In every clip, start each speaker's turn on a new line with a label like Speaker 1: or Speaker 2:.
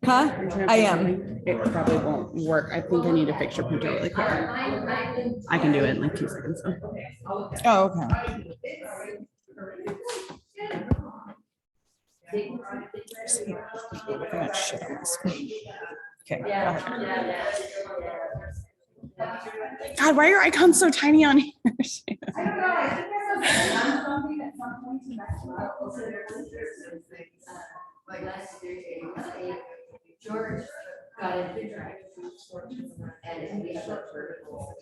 Speaker 1: Huh? I am.
Speaker 2: It probably won't work. I think I need to fix your printer really quick. I can do it in like 2 seconds.
Speaker 1: Oh, okay. Okay, go ahead.
Speaker 2: God, why are your icons so tiny on here?
Speaker 3: I don't know. I think I was something at some point to mess like last year, George got into drag and we looked vertical.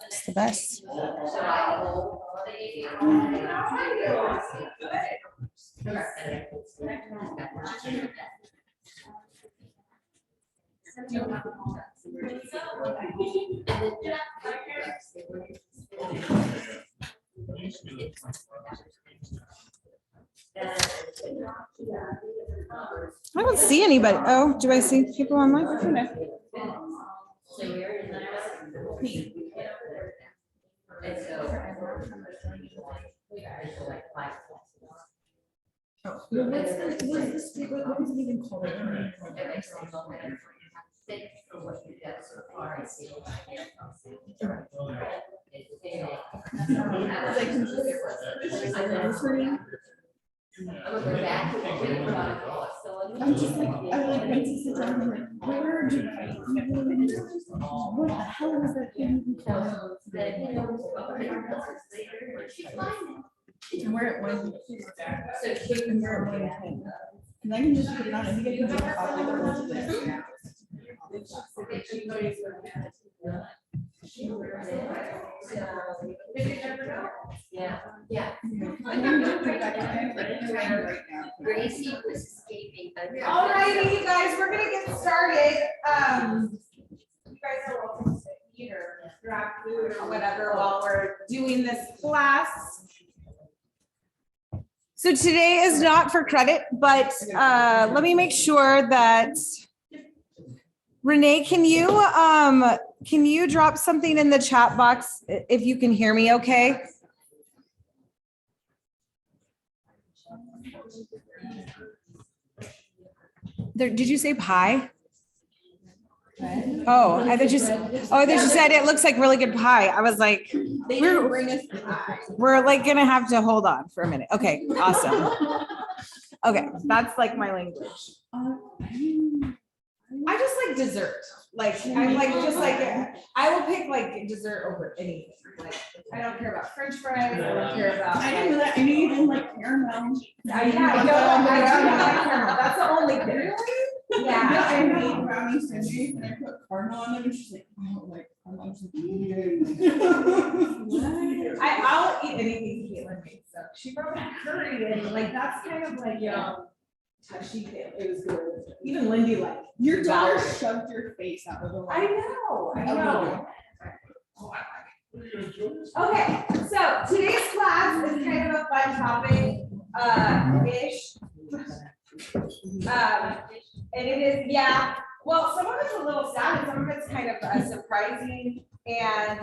Speaker 1: It's the best. I don't see anybody. Oh, do I see people online? No.
Speaker 2: I'm just like, I like went to sit down and like, where did what the hell was that thing called? And where it went. So and where it went. And I can just put it on. I think I can make a copy of the rest of this.
Speaker 3: Yeah. Yeah. Gracie was escaping.
Speaker 1: All righty, you guys, we're gonna get started. You guys are welcome to eat or grab food or whatever while we're doing this class. So today is not for credit, but let me make sure that Renee, can you drop something in the chat box if you can hear me okay? There, did you say pie? Oh, I thought you said it looks like really good pie. I was like, we're like gonna have to hold on for a minute. Okay, awesome. Okay, that's like my language. I just like dessert. Like I'm like just like I will pick like dessert over anything. Like I don't care about French fries. I don't care about.
Speaker 2: I didn't know that. I knew you didn't like caramel.
Speaker 1: I don't like caramel. That's the only thing. Yeah,
Speaker 2: I made brownie sundaes and I put caramel on them and she's like, I don't like caramel.
Speaker 1: I'll eat anything Caitlin makes. So she brought me curry and like that's kind of like touchy. It was good. Even Lindy like
Speaker 2: your daughter shoved your face out of the
Speaker 1: I know. Okay, so today's class is kind of a fun topic, ish. And it is, yeah. Well, some of it's a little sad, and some of it's kind of surprising, and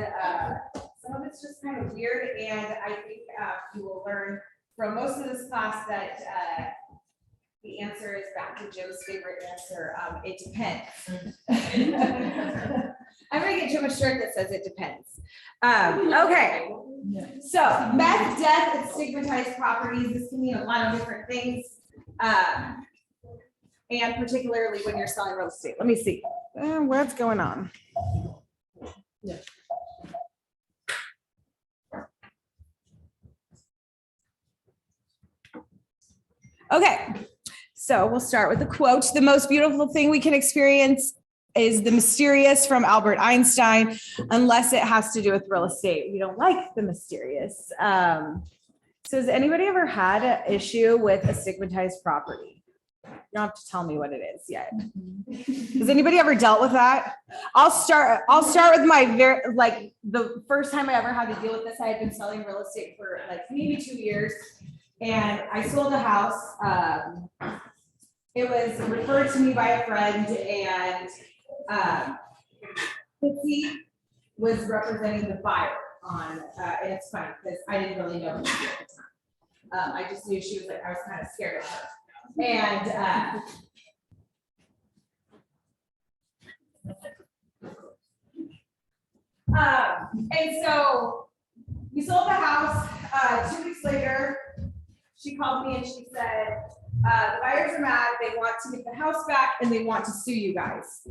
Speaker 1: some of it's just kind of weird. And I think you will learn from most of this class that the answer is back to Joe's favorite answer. It depends. I'm gonna get Joe a shirt that says it depends. Okay. So meth, death, and stigmatized properties. This can mean a lot of different things. And particularly when you're selling real estate. Let me see. What's going on? Yeah. Okay, so we'll start with the quote. The most beautiful thing we can experience is the mysterious from Albert Einstein, unless it has to do with real estate. We don't like the mysterious. So has anybody ever had an issue with a stigmatized property? You don't have to tell me what it is yet. Has anybody ever dealt with that? I'll start with my the first time I ever had to deal with this. I had been selling real estate for like maybe 2 years, and I sold a house it was referred to me by a friend, and Fitzy was representing the buyer on, and it's funny because I didn't really know who she was at the time. I just knew she was like, I was kind of scared of her. And so we sold the house. 2 weeks later, she called me and she said, the buyers are mad. They want to get the house back and they want to sue you guys.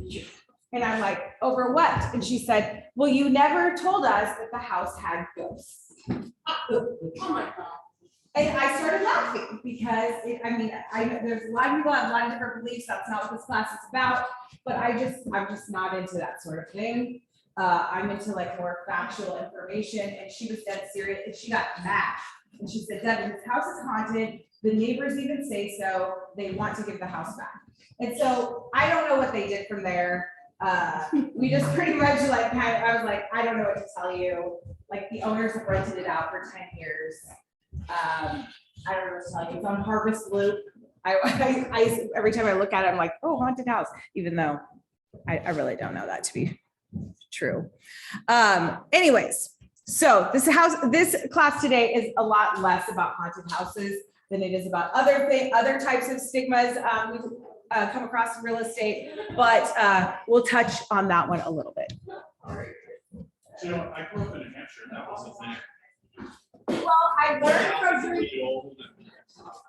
Speaker 1: And I'm like, over what? And she said, well, you never told us that the house had ghosts.
Speaker 2: Oh my God.
Speaker 1: And I started laughing because there's a lot of people have a lot of different beliefs. That's not what this class is about. But I'm just not into that sort of thing. I'm into like more factual information. And she was dead serious and she got mad. And she said, Devin, this house is haunted. The neighbors even say so. They want to give the house back. And so I don't know what they did from there. We just pretty much like I was like, I don't know what to tell you. Like the owners have rented it out for 10 years. I don't know what to tell you. It's on Harvest Loop. I every time I look at it, I'm like, oh, haunted house, even though I really don't know that to be true. Anyways, so this class today is a lot less about haunted houses than it is about other types of stigmas we've come across in real estate, but we'll touch on that one a little bit.
Speaker 4: You know, I grew up in New Hampshire, and that was a thing.
Speaker 1: Well, I learned from
Speaker 4: Pretty old,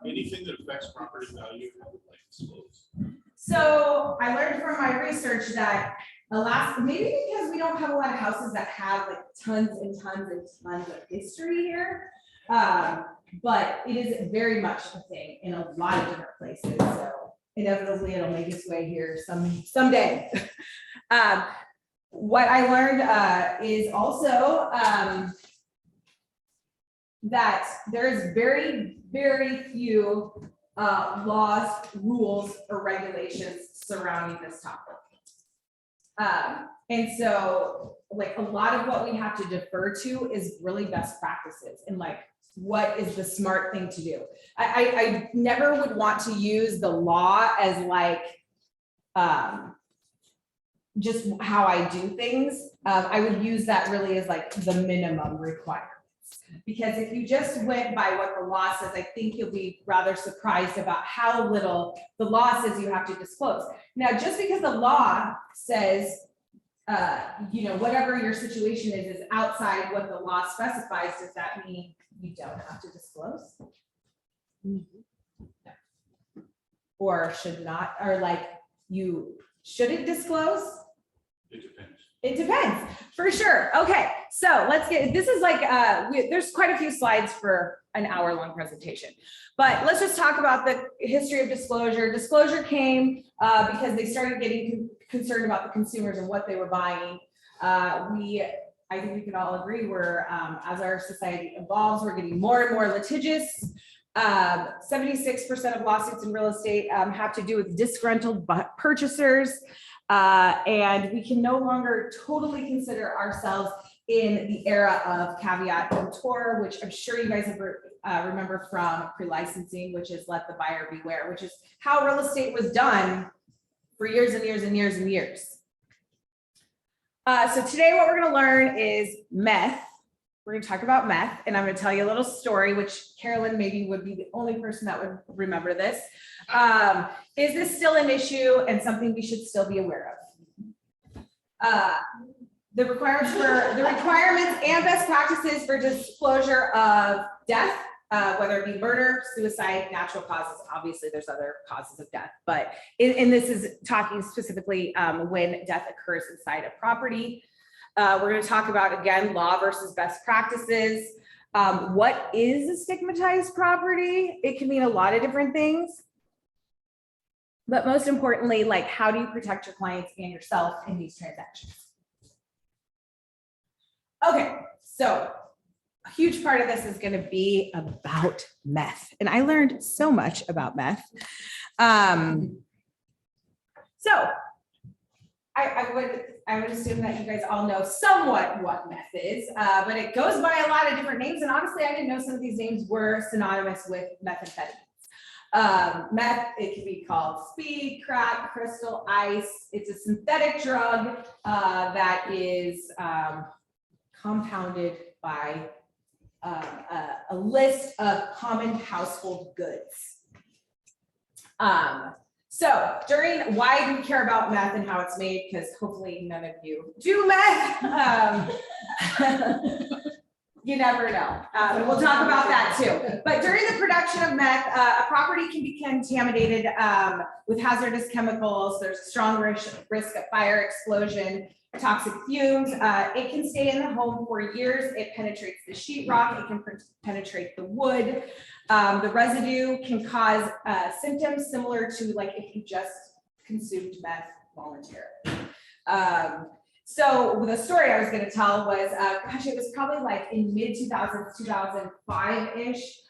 Speaker 4: and anything that affects property value, I would like to disclose.
Speaker 1: So I learned from my research that Alaska, maybe because we don't have a lot of houses that have like tons and tons and tons of history here, but it is very much a thing in a lot of different places. So inevitably it'll make its way here someday. What I learned is also that there's very, very few laws, rules, or regulations surrounding this topic. And so like a lot of what we have to defer to is really best practices and like what is the smart thing to do. I never would want to use the law as like just how I do things. I would use that really as like the minimum requirements. Because if you just went by what the law says, I think you'll be rather surprised about how little the law says you have to disclose. Now, just because the law says, whatever your situation is outside what the law specifies, does that mean you don't have to disclose? No. Or should not, or like you shouldn't disclose?
Speaker 4: It depends.
Speaker 1: It depends, for sure. Okay, so let's get, this is like, there's quite a few slides for an hour-long presentation, but let's just talk about the history of disclosure. Disclosure came because they started getting concerned about the consumers and what they were buying. I think we can all agree we're, as our society evolves, we're getting more and more litigious. 76% of lawsuits in real estate have to do with disgruntled purchasers. And we can no longer totally consider ourselves in the era of caveat emptor, which I'm sure you guys have remember from pre-licensing, which is let the buyer beware, which is how real estate was done for years and years and years and years. So today what we're going to learn is meth. We're going to talk about meth, and I'm going to tell you a little story, which Carolyn maybe would be the only person that would remember this. Is this still an issue and something we should still be aware of? The requirements and best practices for disclosure of death, whether it be murder, suicide, natural causes. Obviously, there's other causes of death, but and this is talking specifically when death occurs inside a property. We're going to talk about, again, law versus best practices. What is a stigmatized property? It can mean a lot of different things. But most importantly, like, how do you protect your clients and yourself in these transactions? Okay, so a huge part of this is going to be about meth. And I learned so much about meth. So I would assume that you guys all know somewhat what meth is, but it goes by a lot of different names. And honestly, I didn't know some of these names were synonymous with methamphetamines. Meth, it can be called speed, crack, crystal, ice. It's a synthetic drug that is compounded by a list of common household goods. So why do we care about meth and how it's made? Because hopefully none of you do meth. You never know. We'll talk about that too. But during the production of meth, a property can be contaminated with hazardous chemicals. There's a strong risk of fire, explosion, toxic fumes. It can stay in the home for years. It penetrates the sheetrock. It can penetrate the wood. The residue can cause symptoms similar to like if you just consumed meth voluntarily. So the story I was going to tell was, gosh, it was probably like in mid 2000s, 2005-ish.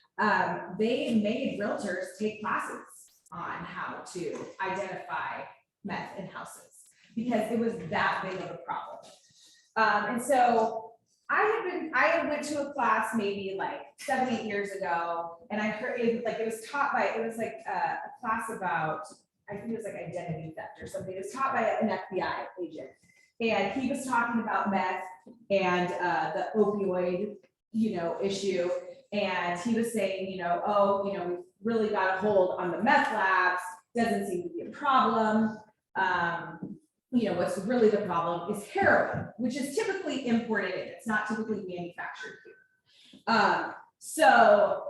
Speaker 1: They made realtors take classes on how to identify meth in houses because it was that big of a problem. And so I went to a class maybe like 7-8 years ago, and I heard it was taught by, it was like a class about, I think it was like identity theft or something. It was taught by an FBI agent. And he was talking about meth and the opioid, issue. And he was saying, we've really got a hold on the meth labs. Doesn't seem to be a problem. What's really the problem is heroin, which is typically imported in. It's not typically manufactured here. So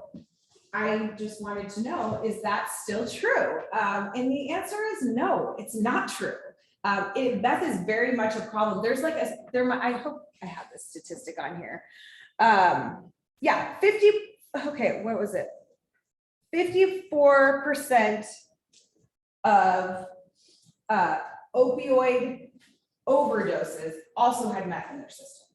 Speaker 1: I just wanted to know, is that still true? And the answer is no, it's not true. Meth is very much a problem. There's like I hope I have this statistic on here. What was it? 54% of opioid overdoses also had meth in their system.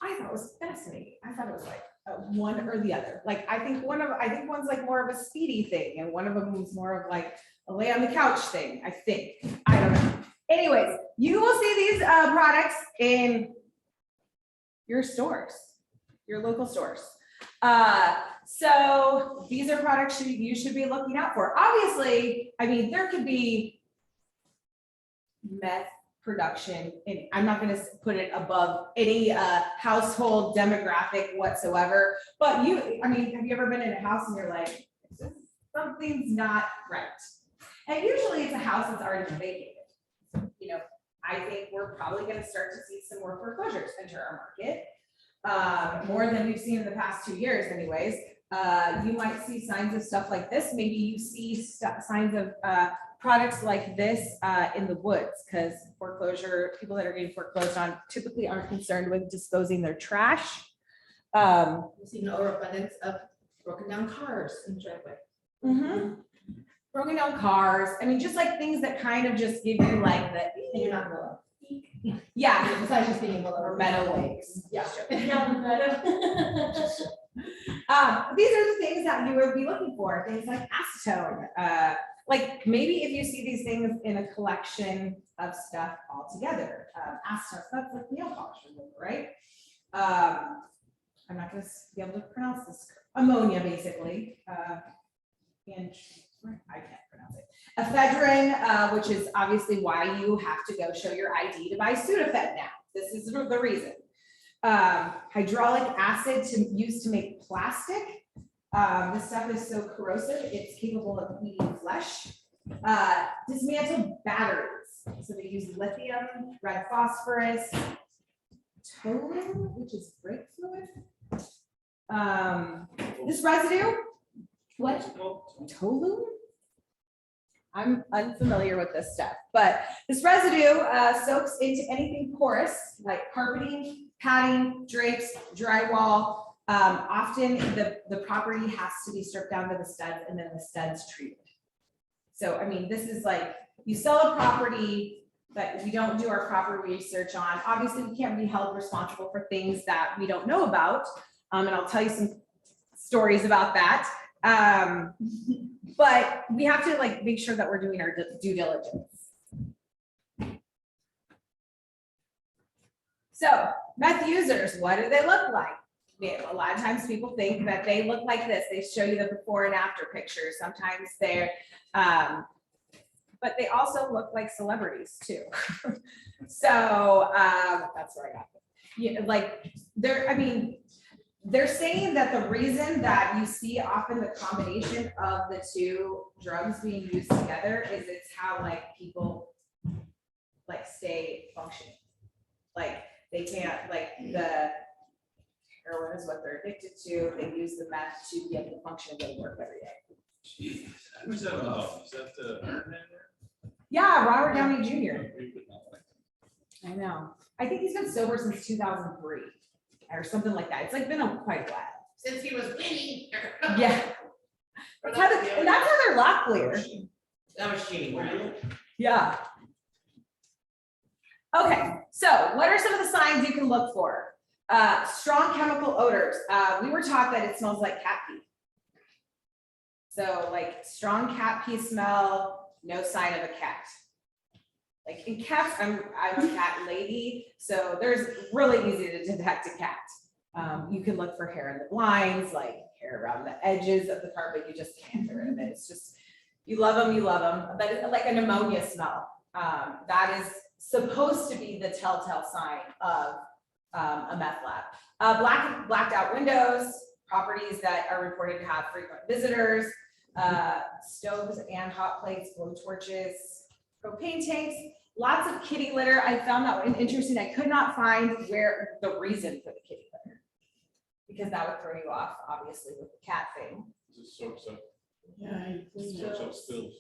Speaker 1: I thought it was fascinating. I thought it was like one or the other. Like I think one's like more of a speedy thing, and one of them was more of like a lay on the couch thing. I think. I don't know. Anyways, you will see these products in your stores, your local stores. So these are products you should be looking out for. Obviously, I mean, there could be meth production, and I'm not going to put it above any household demographic whatsoever. But have you ever been in a house and you're like, something's not right? And usually it's a house that's already been vacated. I think we're probably going to start to see some more foreclosures enter our market, more than we've seen in the past 2 years anyways. You might see signs of stuff like this. Maybe you see signs of products like this in the woods, because people that are getting foreclosed on typically aren't concerned with disposing their trash.
Speaker 2: We've seen an overabundance of broken down cars in the driveway.
Speaker 1: Mm-hmm. Broken down cars. I mean, just like things that kind of just give you like the.
Speaker 2: And you're not gonna
Speaker 1: Yeah.
Speaker 2: besides just being able to.
Speaker 1: Or meadow lakes.
Speaker 2: Yeah.
Speaker 1: These are the things that you would be looking for. Things like acetone. Like maybe if you see these things in a collection of stuff all together. Acetone, that's like nail polish remover, right? I'm not going to be able to pronounce this. Ammonia, basically. And I can't pronounce it. Ephedrine, which is obviously why you have to go show your ID to buy Sudafed now. This is the reason. Hydraulic acid used to make plastic. This stuff is so corrosive, it's capable of eating flesh. Dismantled batteries. So they use lithium, red phosphorus, toluene, which is brake fluid. This residue, what? Toluene? I'm unfamiliar with this stuff, but this residue soaks into anything porous, like carpeting, padding, drapes, drywall. Often the property has to be stripped down to the studs and then the studs treated. So, I mean, this is like, you sell a property that we don't do our proper research on. Obviously, we can't be held responsible for things that we don't know about. And I'll tell you some stories about that. But we have to like make sure that we're doing our due diligence. So meth users, what do they look like? A lot of times people think that they look like this. They show you the before and after pictures. Sometimes they're, but they also look like celebrities too. So that's where I got them. Yeah, like they're saying that the reason that you see often the combination of the two drugs being used together is it's how like people like stay functioning. Like they can't, like the heroin is what they're addicted to. They use the meth to be able to function and go to work every day.
Speaker 4: Jeez, who's that about? Is that the Iron Man there?
Speaker 1: Yeah, Robert Downey Jr.
Speaker 4: We would not like that.
Speaker 1: I know. I think he's been sober since 2003 or something like that. It's like been quite a while.
Speaker 5: Since he was winning.
Speaker 1: Yeah. That's how and that's how they're lot clear.
Speaker 5: That was cheating, right?
Speaker 1: Yeah. Okay, so what are some of the signs you can look for? Strong chemical odors. We were taught that it smells like cat pee. So like strong cat pee smell, no sign of a cat. Like in cats, I'm a cat lady, so there's really easy to detect a cat. You can look for hair in the blinds, like hair around the edges of the carpet. You just can't get rid of it. It's just, you love them. But it's like a pneumonia smell. That is supposed to be the telltale sign of a meth lab. Blacked out windows, properties that are reported to have frequent visitors, stoves and hot plates, blow torches, propane tanks, lots of kitty litter. I found that one interesting. I could not find where the reason for the kitty litter, because that would throw you off, obviously, with the cat thing.
Speaker 4: This is soaks up,
Speaker 2: Yeah.
Speaker 4: soaks up spills.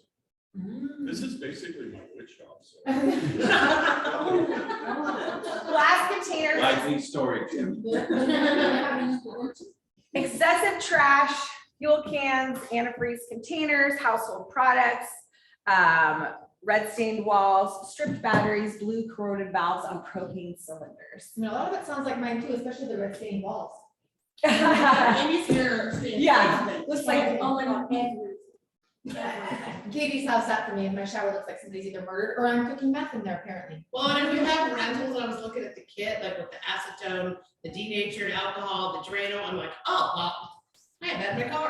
Speaker 4: This is basically my witch shop. So.
Speaker 1: Glass containers.
Speaker 6: Likely story, Jim.
Speaker 1: Excessive trash, fuel cans, antifreeze containers, household products, red stained walls, stripped batteries, blue corroded valves on propane cylinders.
Speaker 2: I mean, a lot of it sounds like mine too, especially the red stained walls.
Speaker 5: Amy's here.
Speaker 1: Yeah, looks like,
Speaker 2: oh my God, Katie's house that for me, and my shower looks like somebody's either murdered or I'm cooking meth in there apparently.
Speaker 5: Well, and if you have rentals, I was looking at the kit, like with the acetone, the denatured alcohol, the Drano, I'm like, oh, well, I have that in my car.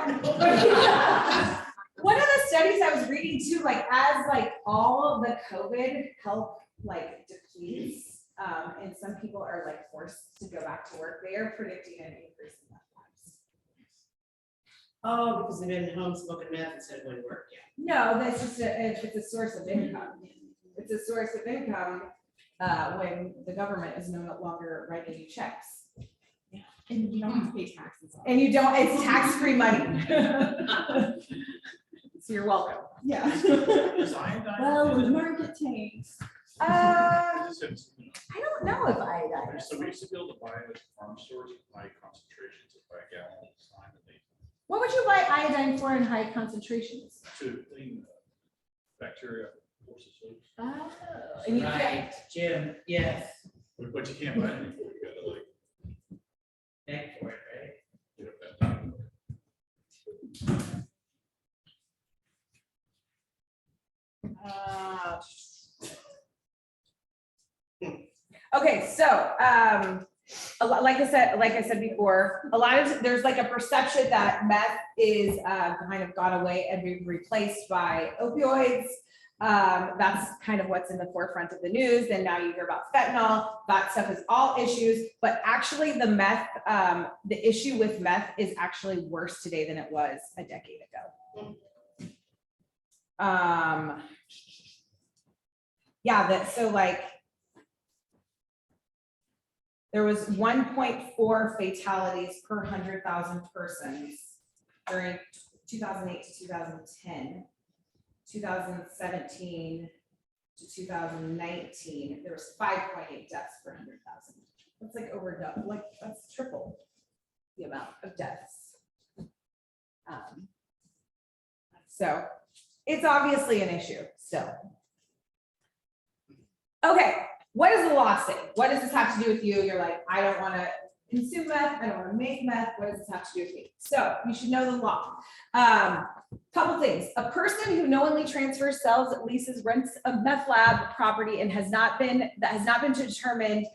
Speaker 1: one of the studies I was reading too, like as like all of the COVID help like depletes, and some people are like forced to go back to work, they are predicting an increase in meth labs.
Speaker 5: Oh, because they've been home smoking meth instead of going to work, yeah.
Speaker 1: No, that's just it's a source of income. It's a source of income when the government is no longer writing you checks.
Speaker 2: And you don't have to pay taxes on it.
Speaker 1: And you don't, it's tax-free money. So you're welcome.
Speaker 2: Yeah.
Speaker 4: Is iodine?
Speaker 2: Well, the market tanks.
Speaker 1: I
Speaker 4: Is it, you know,
Speaker 1: don't know if iodine.
Speaker 4: So we used to be able to buy it at farm stores with high concentrations of by gallon at the time, and they
Speaker 1: What would you buy iodine for in high concentrations?
Speaker 4: to clean bacteria forces.
Speaker 1: Oh, and you can't,
Speaker 5: Right, Jim, yes,
Speaker 4: But you can't buy it anymore. You gotta like
Speaker 5: thank for it, right?
Speaker 4: get it back.
Speaker 1: Okay, so like I said before, a lot of there's like a perception that meth is kind of gone away and been replaced by opioids. That's kind of what's in the forefront of the news. And now you hear about fentanyl. That stuff is all issues, but actually the meth, the issue with meth is actually worse today than it was a decade ago. Yeah, so like there was 1.4 fatalities per 100,000 persons during 2008 to 2010. 2017 to 2019, there was 5.8 deaths per 100,000. That's like over double, like that's triple the amount of deaths. So it's obviously an issue still. Okay, what does the law say? What does this have to do with you? You're like, I don't want to consume meth, I don't want to make meth. What does this have to do with me? So you should know the law. Couple things. A person who knowingly transfers, sells, leases, rents a meth lab property and has not been determined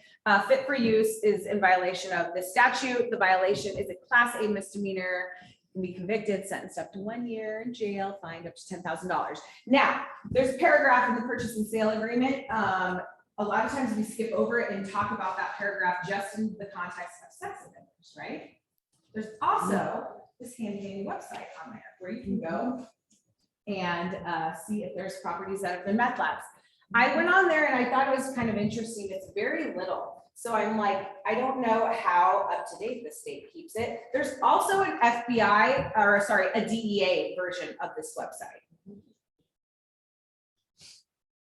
Speaker 1: Fit for use is in violation of this statute. The violation is a class A misdemeanor, can be convicted, sentenced up to 1 year in jail, fined up to $10,000. Now, there's a paragraph in the purchase and sale agreement. A lot of times we skip over it and talk about that paragraph just in the context of sex offenders, right? There's also this handy website on there where you can go and see if there's properties that have been meth labs. I went on there and I thought it was kind of interesting. It's very little. So I'm like, I don't know how up to date the state keeps it. There's also an FBI, or sorry, a DEA version of this website.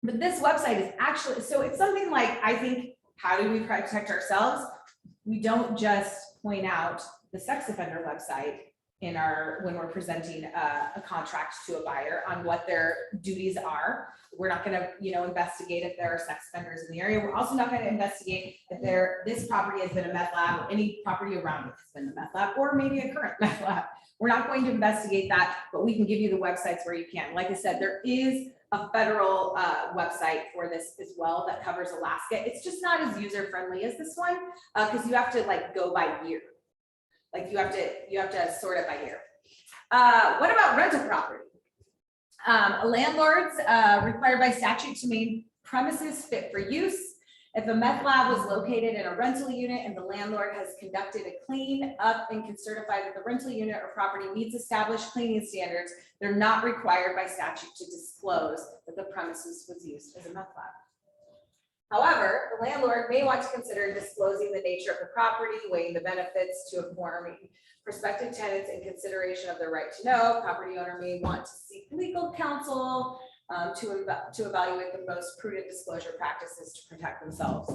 Speaker 1: But this website is actually, so it's something like, I think, how do we protect ourselves? We don't just point out the sex offender website in our, when we're presenting a contract to a buyer on what their duties are. We're not gonna, investigate if there are sex offenders in the area. We're also not gonna investigate if this property has been a meth lab or any property around it has been a meth lab or maybe a current meth lab. We're not going to investigate that, but we can give you the websites where you can. Like I said, there is a federal website for this as well that covers Alaska. It's just not as user-friendly as this one because you have to like go by year. Like you have to sort it by year. What about rental property? Landlords required by statute to maintain premises fit for use. If a meth lab was located in a rental unit and the landlord has conducted a clean up and can certify that the rental unit or property meets established cleaning standards, they're not required by statute to disclose that the premises was used as a meth lab. However, the landlord may want to consider disclosing the nature of the property, weighing the benefits to inform prospective tenants in consideration of their right to know. Property owner may want to seek legal counsel to evaluate the most prudent disclosure practices to protect themselves.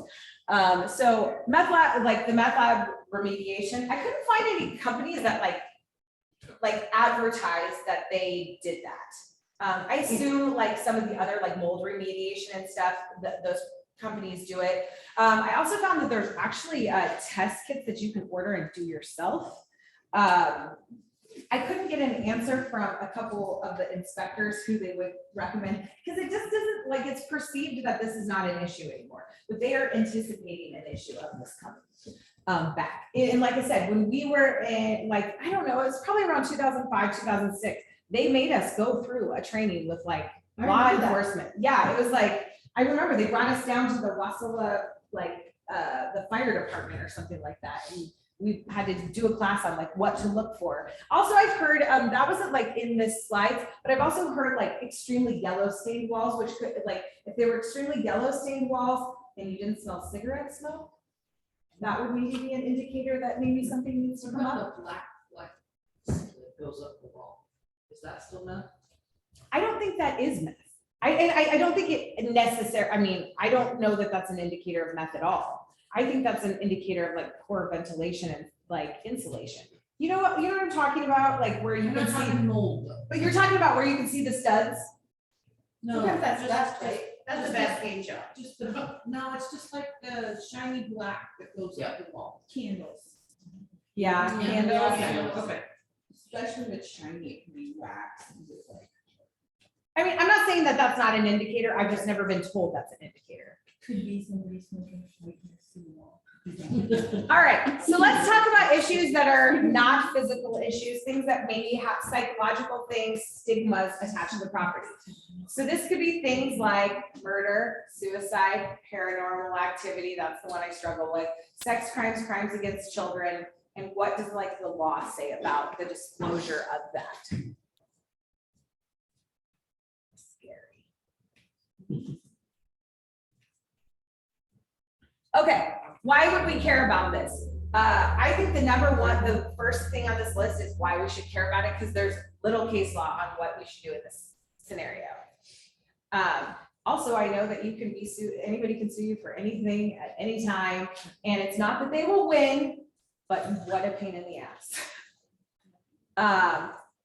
Speaker 1: So meth lab, like the meth lab remediation, I couldn't find any companies that like advertised that they did that. I assume like some of the other like mold remediation and stuff, those companies do it. I also found that there's actually test kits that you can order and do yourself. I couldn't get an answer from a couple of the inspectors who they would recommend, because it just doesn't, like, it's perceived that this is not an issue anymore, but they are anticipating an issue of this coming back. And like I said, when we were in, like, I don't know, it was probably around 2005, 2006, they made us go through a training with like law enforcement. Yeah, it was like, I remember they brought us down to the Wasilla, like the fire department or something like that. And we had to do a class on like what to look for. Also, I've heard, that wasn't like in this slides, but I've also heard like extremely yellow stained walls, which could, like, if they were extremely yellow stained walls and you didn't smell cigarette smoke, that would maybe be an indicator that maybe something needs to come up.
Speaker 6: The black that goes up the wall. Is that still meth?
Speaker 1: I don't think that is meth. I don't think it necessarily, I mean, I don't know that that's an indicator of meth at all. I think that's an indicator of like poor ventilation and like insulation. You know what I'm talking about? Like where you can see
Speaker 6: mold though.
Speaker 1: but you're talking about where you can see the studs.
Speaker 2: No,
Speaker 5: Sometimes that's
Speaker 2: just-
Speaker 5: right. That's the best paint job.
Speaker 2: Just the, no, it's just like the shiny black that goes up the wall, candles.
Speaker 1: Yeah, candles.
Speaker 6: Candles.
Speaker 2: Okay. Especially if it's shiny, it can be wax and just like.
Speaker 1: I mean, I'm not saying that that's not an indicator. I've just never been told that's an indicator.
Speaker 2: Could be somebody smoking like the wall.
Speaker 1: All right, so let's talk about issues that are not physical issues, things that maybe have psychological things, stigmas attached to the property. So this could be things like murder, suicide, paranormal activity, that's the one I struggle with, sex crimes, crimes against children, and what does like the law say about the disclosure of that? Scary. Okay, why would we care about this? I think the first thing on this list is why we should care about it, because there's little case law on what we should do in this scenario. Also, I know that you can be sued, anybody can sue you for anything at any time, and it's not that they will win, but what a pain in the ass.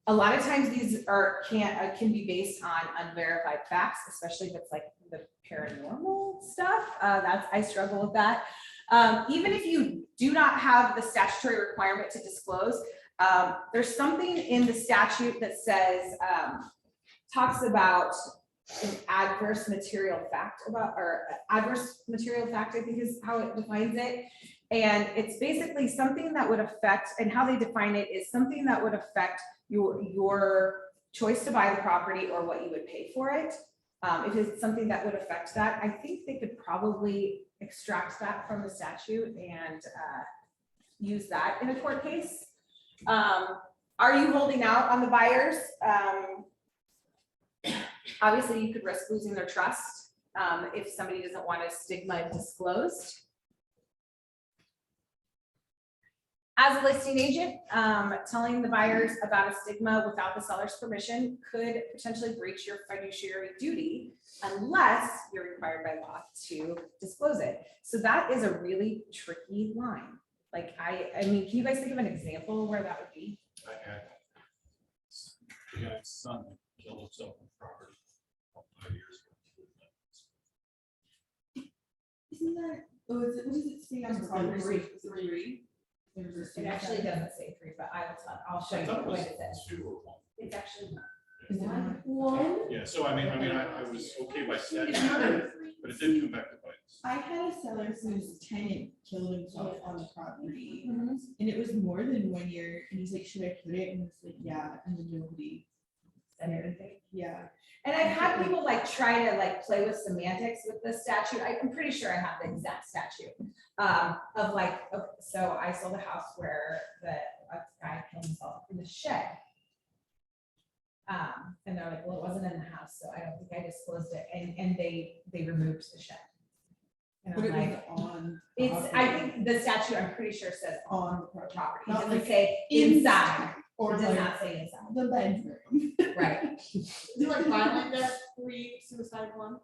Speaker 1: A lot of times these can be based on unverified facts, especially if it's like the paranormal stuff. I struggle with that. Even if you do not have the statutory requirement to disclose, there's something in the statute that says, talks about an adverse material fact about, or adverse material fact, I think is how it defines it. And it's basically something that would affect, and how they define it is something that would affect your choice to buy the property or what you would pay for it. If it's something that would affect that, I think they could probably extract that from the statute and use that in a court case. Are you holding out on the buyers? Obviously, you could risk losing their trust if somebody doesn't want a stigma disclosed. As a listing agent, telling the buyers about a stigma without the seller's permission could potentially breach your fiduciary duty unless you're required by law to disclose it. So that is a really tricky line. Like, I mean, can you guys think of an example where that would be?
Speaker 4: I had the guy's son killed himself on property 5 years ago.
Speaker 2: Isn't that, oh, is it, what does it say on the property? Three.
Speaker 1: It actually doesn't say 3, but I'll show
Speaker 4: I
Speaker 1: you
Speaker 4: thought it
Speaker 1: what
Speaker 4: was
Speaker 1: it says.
Speaker 4: 2 or 1.
Speaker 1: It's actually not.
Speaker 2: Is it not?
Speaker 1: One.
Speaker 4: Yeah, so I mean, I was okay by statute, but it did come back to bite us.
Speaker 2: I had a seller whose tenant killed himself on the property,
Speaker 1: Mhm.
Speaker 2: and it was more than 1 year, and he's like, should I put it? And it's like, yeah, and then nobody,
Speaker 1: And everything.
Speaker 2: yeah.
Speaker 1: And I've had people like try to like play with semantics with the statute. I'm pretty sure I have the exact statute of like, okay, so I sold a house where a guy killed himself in the shed. And they're like, well, it wasn't in the house, so I don't think I disclosed it. And they removed the shed. And
Speaker 2: But
Speaker 1: I'm
Speaker 2: it
Speaker 1: like,
Speaker 2: was on.
Speaker 1: it's, I think the statute, I'm pretty sure says
Speaker 2: On the
Speaker 1: property.
Speaker 2: property.
Speaker 1: It
Speaker 2: Not
Speaker 1: doesn't
Speaker 2: like
Speaker 1: say inside,
Speaker 2: Or
Speaker 1: it does
Speaker 2: like
Speaker 1: not say inside,
Speaker 2: the bedroom.
Speaker 1: right?
Speaker 5: Is it like violent death, suicide one?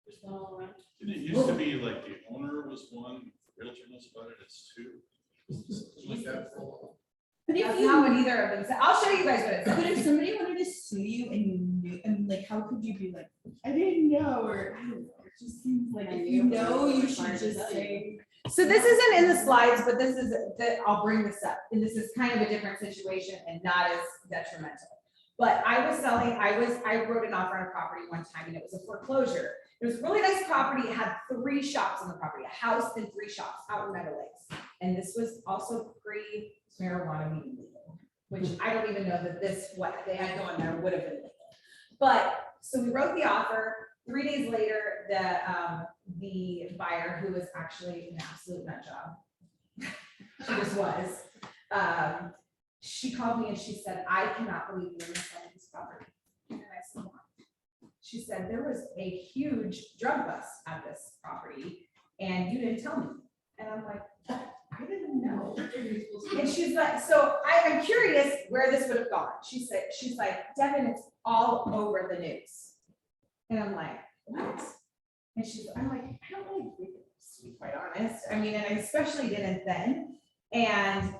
Speaker 5: Just one all around.
Speaker 4: Didn't it used to be like the owner was one, the realtor knows about it, it's 2? Something like that for a while.
Speaker 2: But if
Speaker 1: That's
Speaker 2: you,
Speaker 1: not what either of them said. I'll show you guys what it
Speaker 2: but
Speaker 1: says.
Speaker 2: if somebody wanted to sue you and you knew, and like, how could you be like, I didn't know, or I don't know, it just seems like if you know, you should just say.
Speaker 1: So this isn't in the slides, but this is, I'll bring this up, and this is kind of a different situation and not as detrimental. But I was selling, I wrote an offer on a property one time and it was a foreclosure. It was a really nice property. It had 3 shops on the property, a house and 3 shops out in Meadow Lakes. And this was also pre-marijuana being legal, which I don't even know that this, what they had going there would have been legal. But, so we wrote the offer. 3 days later, the buyer, who was actually an absolute nut job, she just was, she called me and she said, I cannot believe you're selling this property. And I said, why? She said, there was a huge drug bust at this property and you didn't tell me. And I'm like, I didn't know. And she's like, so I'm curious where this would have gone. She's like, Devin, it's all over the news. And I'm like, what? And I'm like, I don't really agree with this, to be quite honest. I mean, and I especially didn't then. And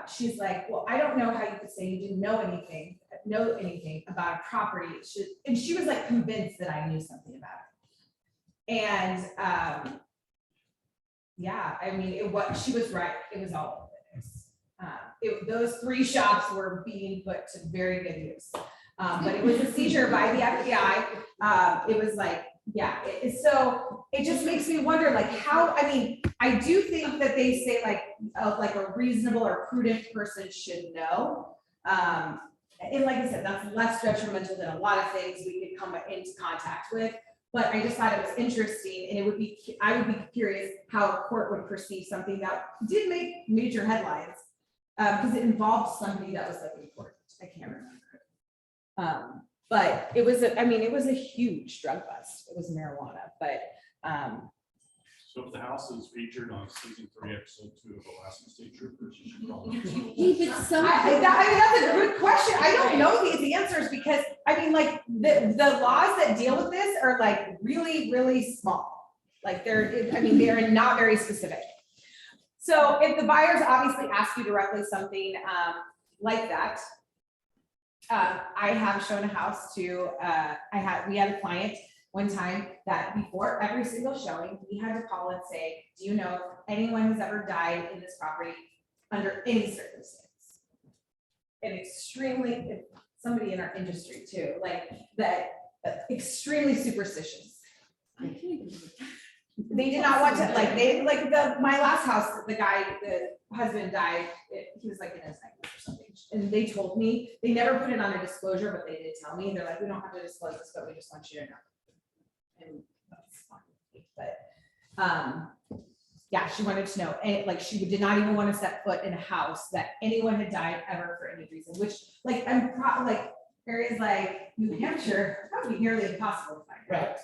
Speaker 1: she's like, well, I don't know how you could say you didn't know anything about a property. And she was like convinced that I knew something about it. And yeah, I mean, she was right. It was all over the news. Those 3 shops were being put to very good use. But it was a seizure by the FBI. It was like, yeah, so it just makes me wonder, like, how, I mean, I do think that they say like a reasonable or prudent person should know. And like I said, that's less detrimental than a lot of things we could come into contact with. But I just thought it was interesting, and I would be curious how a court would perceive something that did make major headlines, because it involved somebody that was like important. I can't remember. But it was a huge drug bust. It was marijuana, but
Speaker 4: So if the house is featured on season 3, episode 2 of Alaska State Troopers, you should call them.
Speaker 1: that's a good question. I don't know the answers because I mean, like the laws that deal with this are like really, really small. Like they're not very specific. So if the buyers obviously ask you directly something like that, I have shown a house to, we had a client one time that before every single showing, we had to call and say, do you know if anyone has ever died in this property under any circumstance? And extremely, somebody in our industry too, like that extremely superstitious. They did not want to, like, my last house, the husband died, he was like in his 90s or something. And they told me, they never put it on a disclosure, but they did tell me, they're like, we don't have to disclose this, but we just want you to know. And that's fine, but, yeah, she wanted to know, and like, she did not even want to set foot in a house that anyone had died ever for any reason, which, like, like, areas like New Hampshire, that would be nearly impossible to find.
Speaker 5: Right.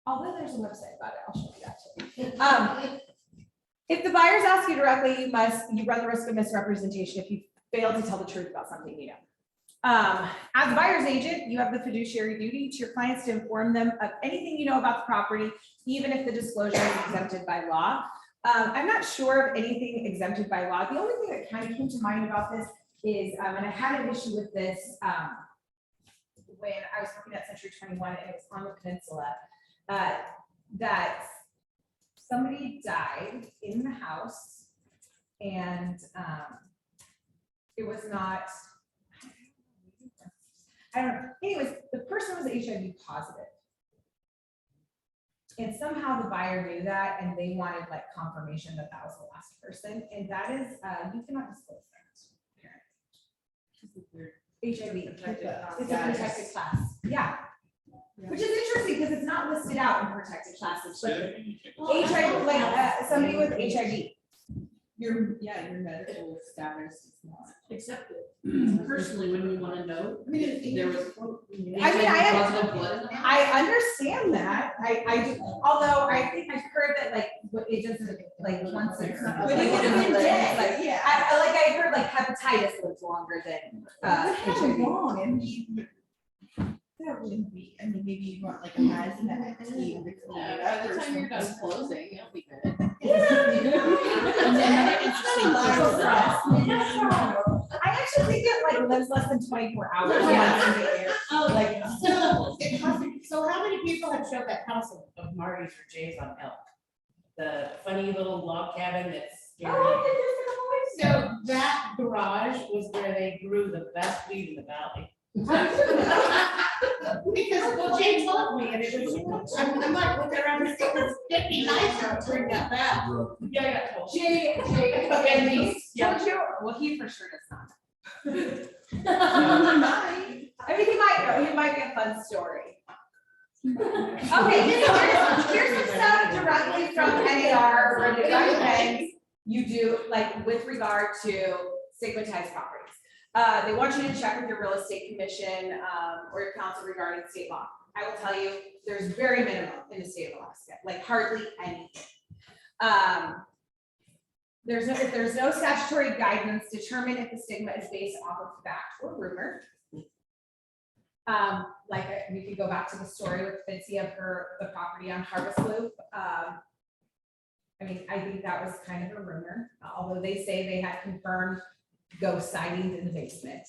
Speaker 1: Although there's a website about it, I'll show you that too. If the buyers ask you directly, you run the risk of misrepresentation if you fail to tell the truth about something you know. As a buyer's agent, you have the fiduciary duty to your clients to inform them of anything you know about the property, even if the disclosure is exempted by law. I'm not sure of anything exempted by law. The only thing that kind of came to mind about this is, and I had an issue with this when I was working at Century 21 and it was on the peninsula, that somebody died in the house and it was not, I don't know. Anyways, the person was HIV positive. And somehow the buyer knew that and they wanted like confirmation that that was the last person. And that is, you cannot disclose that. HIV. It's a protected class. Yeah. Which is interesting because it's not listed out in protected classes, but HIV, like somebody with HIV.
Speaker 2: Your medical status is not.
Speaker 6: Except personally, when we want to know,
Speaker 2: I mean,
Speaker 6: if there was.
Speaker 1: I understand that. I do, although I think I've heard that like it doesn't like once it's.
Speaker 2: When you would have been dead,
Speaker 1: Like,
Speaker 2: yeah.
Speaker 1: I heard like hepatitis lives longer than
Speaker 2: How
Speaker 1: HIV.
Speaker 2: long? I mean, that wouldn't be, I mean, maybe you want like a hazmat team to clean it up.
Speaker 5: By the
Speaker 2: or
Speaker 5: time you're done
Speaker 2: something.
Speaker 5: closing, it'll be good.
Speaker 1: I actually think it like lives less than 24 hours.
Speaker 5: Yeah.
Speaker 1: once in the air. Like,
Speaker 5: So how many people have showed that house of Marty's or Jay's on Elk? The funny little log cabin that's scary. So that garage was where they grew the best weed in the valley. Because, well, Jay told me, and it was, I'm like looking around, it's getting be nicer to bring that back. Yeah, I got told.
Speaker 1: Jay,
Speaker 5: And these, yeah.
Speaker 1: don't you? Well, he for sure does not. I mean, he might be a fun story. Okay, so here's some stuff directly from NAR or the recommends you do, like with regard to stigmatized properties. They want you to check with your real estate commission or your counsel regarding state law. I will tell you, there's very minimum in the state of Alaska, like hardly anything. If there's no statutory guidance, determine if the stigma is based off of fact or rumor. We could go back to the story with Fitzy of the property on Harvest Loop. I mean, I think that was kind of a rumor, although they say they had confirmed ghost sightings in the basement.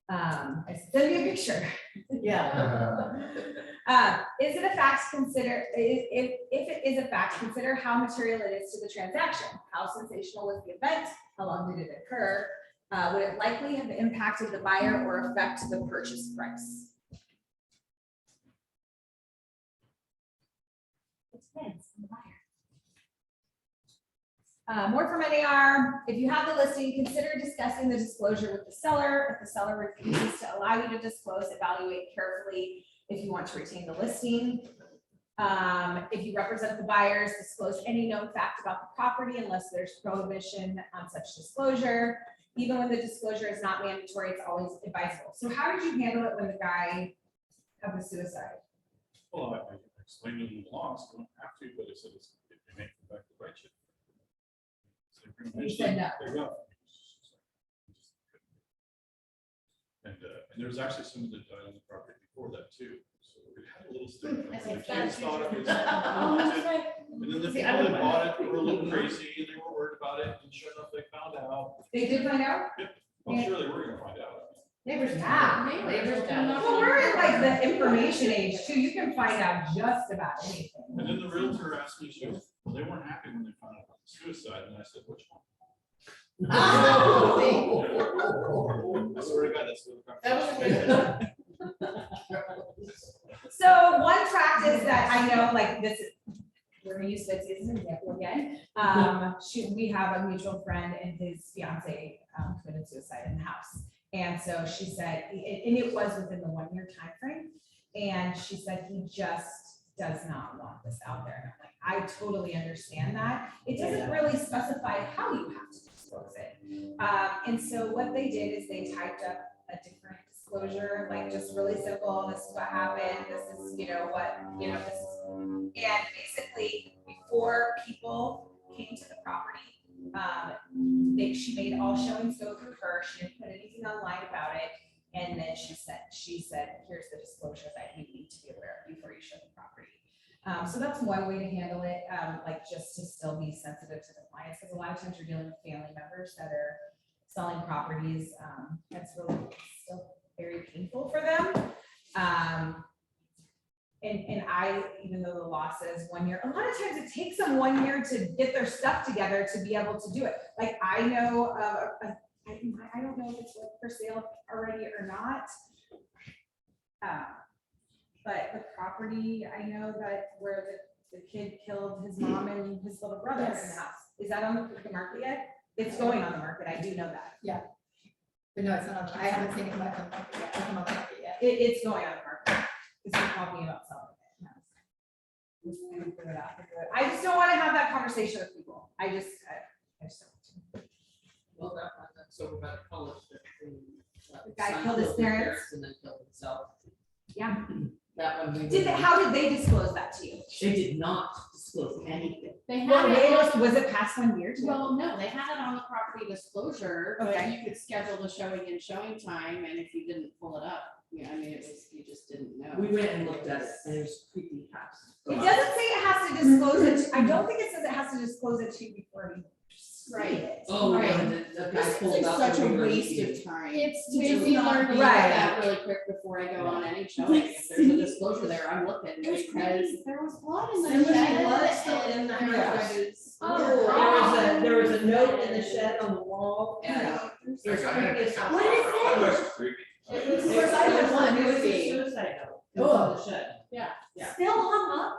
Speaker 1: I sent you a picture.
Speaker 5: Yeah.
Speaker 1: Is it a fact? Consider if it is a fact, consider how material it is to the transaction. How sensational was the event? How long did it occur? Would it likely have impacted the buyer or affect the purchase price? It depends on the buyer. More from NAR. If you have the listing, consider discussing the disclosure with the seller. If the seller refuses to allow you to disclose, evaluate carefully if you want to retain the listing. If you represent the buyers, disclose any known fact about the property unless there's prohibition on such disclosure. Even when the disclosure is not mandatory, it's always advisable. So how did you handle it when the guy had the suicide?
Speaker 4: Well, I explained to them the laws, don't have to, but I said it's, if they make them back to bite you. So they're pretty much-
Speaker 1: He said no.
Speaker 4: They're no. And there was actually someone that died on the property before that too, so it had a little stigma.
Speaker 5: That's
Speaker 4: The
Speaker 5: like
Speaker 4: kids thought it was.
Speaker 5: that.
Speaker 4: And then the
Speaker 5: See,
Speaker 4: people
Speaker 5: I
Speaker 4: that
Speaker 5: would-
Speaker 4: bought it were a little crazy, and they were worried about it, and sure enough, they found out.
Speaker 1: They did find out?
Speaker 4: I'm sure they were gonna find out.
Speaker 5: Neighbors
Speaker 1: Yeah.
Speaker 5: down. Neighbors down.
Speaker 1: Well, we're in like the information age too. You can find out just about anything.
Speaker 4: And then the realtor asked me, she goes, well, they weren't happy when they found out about the suicide, and I said, which one?
Speaker 5: Oh,
Speaker 4: I swear to God, that's what.
Speaker 5: That was a good
Speaker 1: So one practice that I know, like this, we're gonna use Fitzy as an example again. We have a mutual friend and his fiance committed suicide in the house. And so she said, and it was within the 1 year time frame. And she said, he just does not want this out there. And I'm like, I totally understand that. It doesn't really specify how you have to disclose it. And so what they did is they typed up a different disclosure, like just really simple, this is what happened, this is, this is, and basically before people came to the property, she made all showings go through her, she didn't put anything online about it, and then she said, here's the disclosure that you need to be aware of before you show the property. So that's one way to handle it, like just to still be sensitive to the clients, because a lot of times you're dealing with family members that are selling properties, that's really still very painful for them. And I, even though the law says 1 year, a lot of times it takes them 1 year to get their stuff together to be able to do it. Like I know, I don't know if it's for sale already or not. But the property, I know that where the kid killed his mom and his little brother in the house. Is that on the market yet? It's going on the market, I do know that.
Speaker 2: But no, it's not, I haven't seen it come up on the market yet.
Speaker 1: It's going on the market. It's talking about selling it. I just don't want to have that conversation with people. I just don't.
Speaker 6: Well, that one, that's over by the college.
Speaker 1: The guy killed his parents.
Speaker 6: And then killed himself.
Speaker 1: Yeah.
Speaker 6: That one. We
Speaker 1: How did they disclose that to you?
Speaker 6: They did not disclose anything.
Speaker 5: They
Speaker 1: Well,
Speaker 5: had it,
Speaker 1: was it past 1 year too?
Speaker 5: well, no, they had it on the property disclosure, but
Speaker 1: Okay.
Speaker 5: you could schedule the showing and showing time, and if you didn't pull it up, I mean, it was, you just didn't know.
Speaker 6: We went and looked at it and it was a creepy house.
Speaker 1: It doesn't say it has to disclose it. I don't think it says it has to disclose it to you before you see
Speaker 5: Right.
Speaker 1: it.
Speaker 6: Oh,
Speaker 5: Right.
Speaker 6: yeah, the guy
Speaker 5: This
Speaker 6: pulled
Speaker 5: seems
Speaker 6: out.
Speaker 5: like such
Speaker 6: the
Speaker 5: a
Speaker 6: rear
Speaker 5: waste
Speaker 6: view.
Speaker 5: of time.
Speaker 2: It's
Speaker 5: We
Speaker 2: just
Speaker 5: learned
Speaker 2: not
Speaker 1: right.
Speaker 5: that really quick before I go on any showing. If there's a disclosure there, I'm looking
Speaker 2: It was
Speaker 5: because there was blood in the
Speaker 2: There was
Speaker 5: shed.
Speaker 2: blood still in the
Speaker 5: and there
Speaker 2: house.
Speaker 5: was-
Speaker 6: There was a note in the shed on the wall and it was creepy.
Speaker 2: What is it?
Speaker 4: That's creepy.
Speaker 2: It was
Speaker 6: It was a
Speaker 2: creepy.
Speaker 6: suicide note. It was on the shed.
Speaker 2: Still hung up?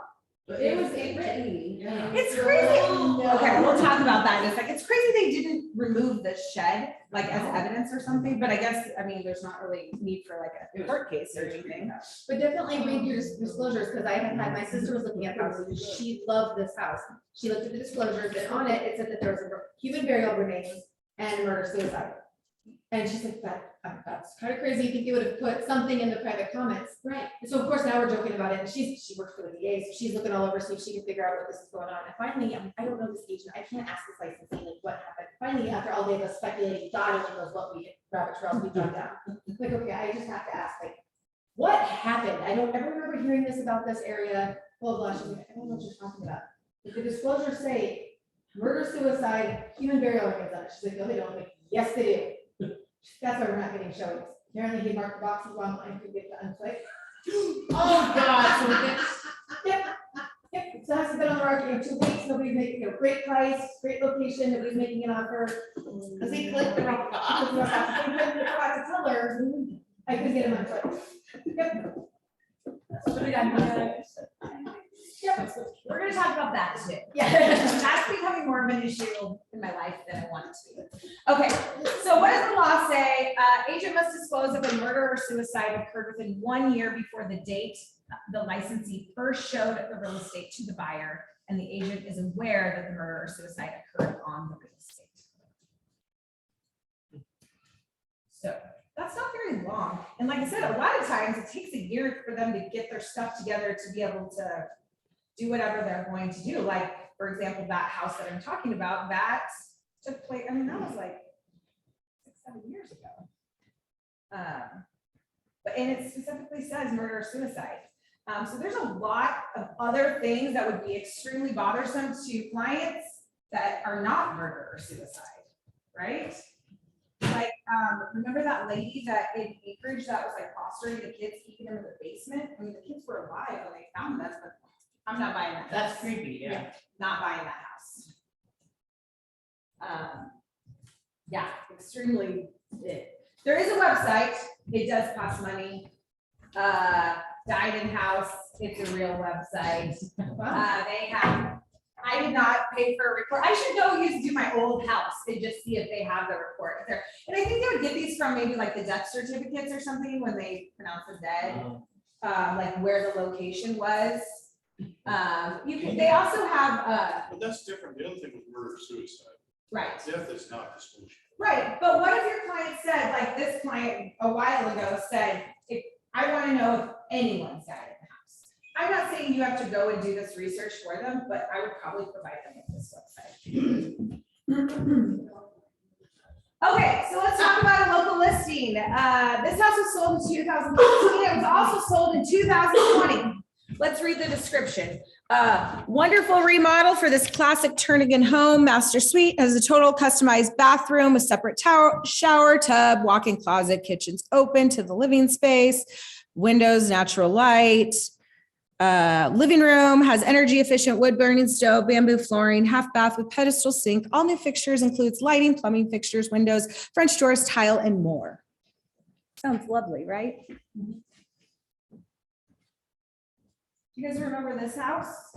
Speaker 6: But
Speaker 5: It was written.
Speaker 6: Yeah.
Speaker 1: It's crazy. Okay, we'll talk about that in a second. It's crazy they didn't remove the shed, like as evidence or something, but I guess, I mean, there's not really need for like a court case or anything.
Speaker 2: But definitely read your disclosures, because I had my sister was looking at houses, she loved this house. She looked at the disclosures, and on it, it said that there was a human burial remains and murder suicide. And she said, that's kind of crazy, you think you would have put something in the private comments.
Speaker 5: Right.
Speaker 2: And so of course now we're joking about it, and she works for the VA, so she's looking all over, see if she can figure out what this is going on. And finally, I don't know this agent, I can't ask this licensee, like what happened. Finally, after all day of us speculating, God only knows what rabbit trails we dropped down. Like, okay, I just have to ask, like, what happened? I don't ever remember hearing this about this area, blah, blah, she's like, I don't know what you're talking about. If the disclosures say murder, suicide, human burial remains on it, she's like, no, they don't. I'm like, yes, they do. That's why we're not getting showings. Apparently he marked the boxes wrong, I could get to unclick.
Speaker 5: Oh, God, so we get
Speaker 2: Yep, so it has been on the market in 2 weeks, nobody's making a great price, great location, nobody's making an offer. Cause he clicked the wrong box. I couldn't tell her, I couldn't get him unclicked. Yep. So we got. Yep.
Speaker 1: We're gonna talk about that too.
Speaker 2: Yeah.
Speaker 1: That's becoming more of an issue in my life than I want it to be. Okay, so what does the law say? Agent must disclose if a murder or suicide occurred within 1 year before the date the licensee first showed the real estate to the buyer, and the agent is aware that the murder or suicide occurred on the real estate. So that's not very long. And like I said, a lot of times it takes a year for them to get their stuff together to be able to do whatever they're going to do. Like, for example, that house that I'm talking about, that took place, I mean, that was like 6-7 years ago. But, and it specifically says murder or suicide. So there's a lot of other things that would be extremely bothersome to clients that are not murder or suicide, right? Like, remember that lady that in Anchorage that was like fostering the kids, keeping them in the basement? I mean, the kids were alive when they found them, but I'm not buying that.
Speaker 6: That's creepy, yeah.
Speaker 1: Not buying that house. Yeah, extremely. There is a website. It does cost money. Died in House, it's a real website. They have, I did not pay for a report. I should go do my old house and just see if they have the report there. And I think they would get these from maybe like the death certificates or something when they pronounce them dead, like where the location was. You can, they also have,
Speaker 4: But that's different. The other thing was murder, suicide.
Speaker 1: right.
Speaker 4: Death is not disclosure.
Speaker 1: Right, but what if your client said, like this client a while ago said, if I want to know if anyone's died in the house. I'm not saying you have to go and do this research for them, but I would probably provide them with this website. Okay, so let's talk about a local listing. This house was sold in 2015. It was also sold in 2020. Let's read the description. Wonderful remodel for this classic Turnagain home. Master suite has a total customized bathroom with separate shower, tub, walk-in closet, kitchen's open to the living space, windows, natural light. Living room has energy efficient wood burning stove, bamboo flooring, half bath with pedestal sink. All new fixtures includes lighting, plumbing fixtures, windows, French doors, tile, and more. Sounds lovely, right? Do you guys remember this house?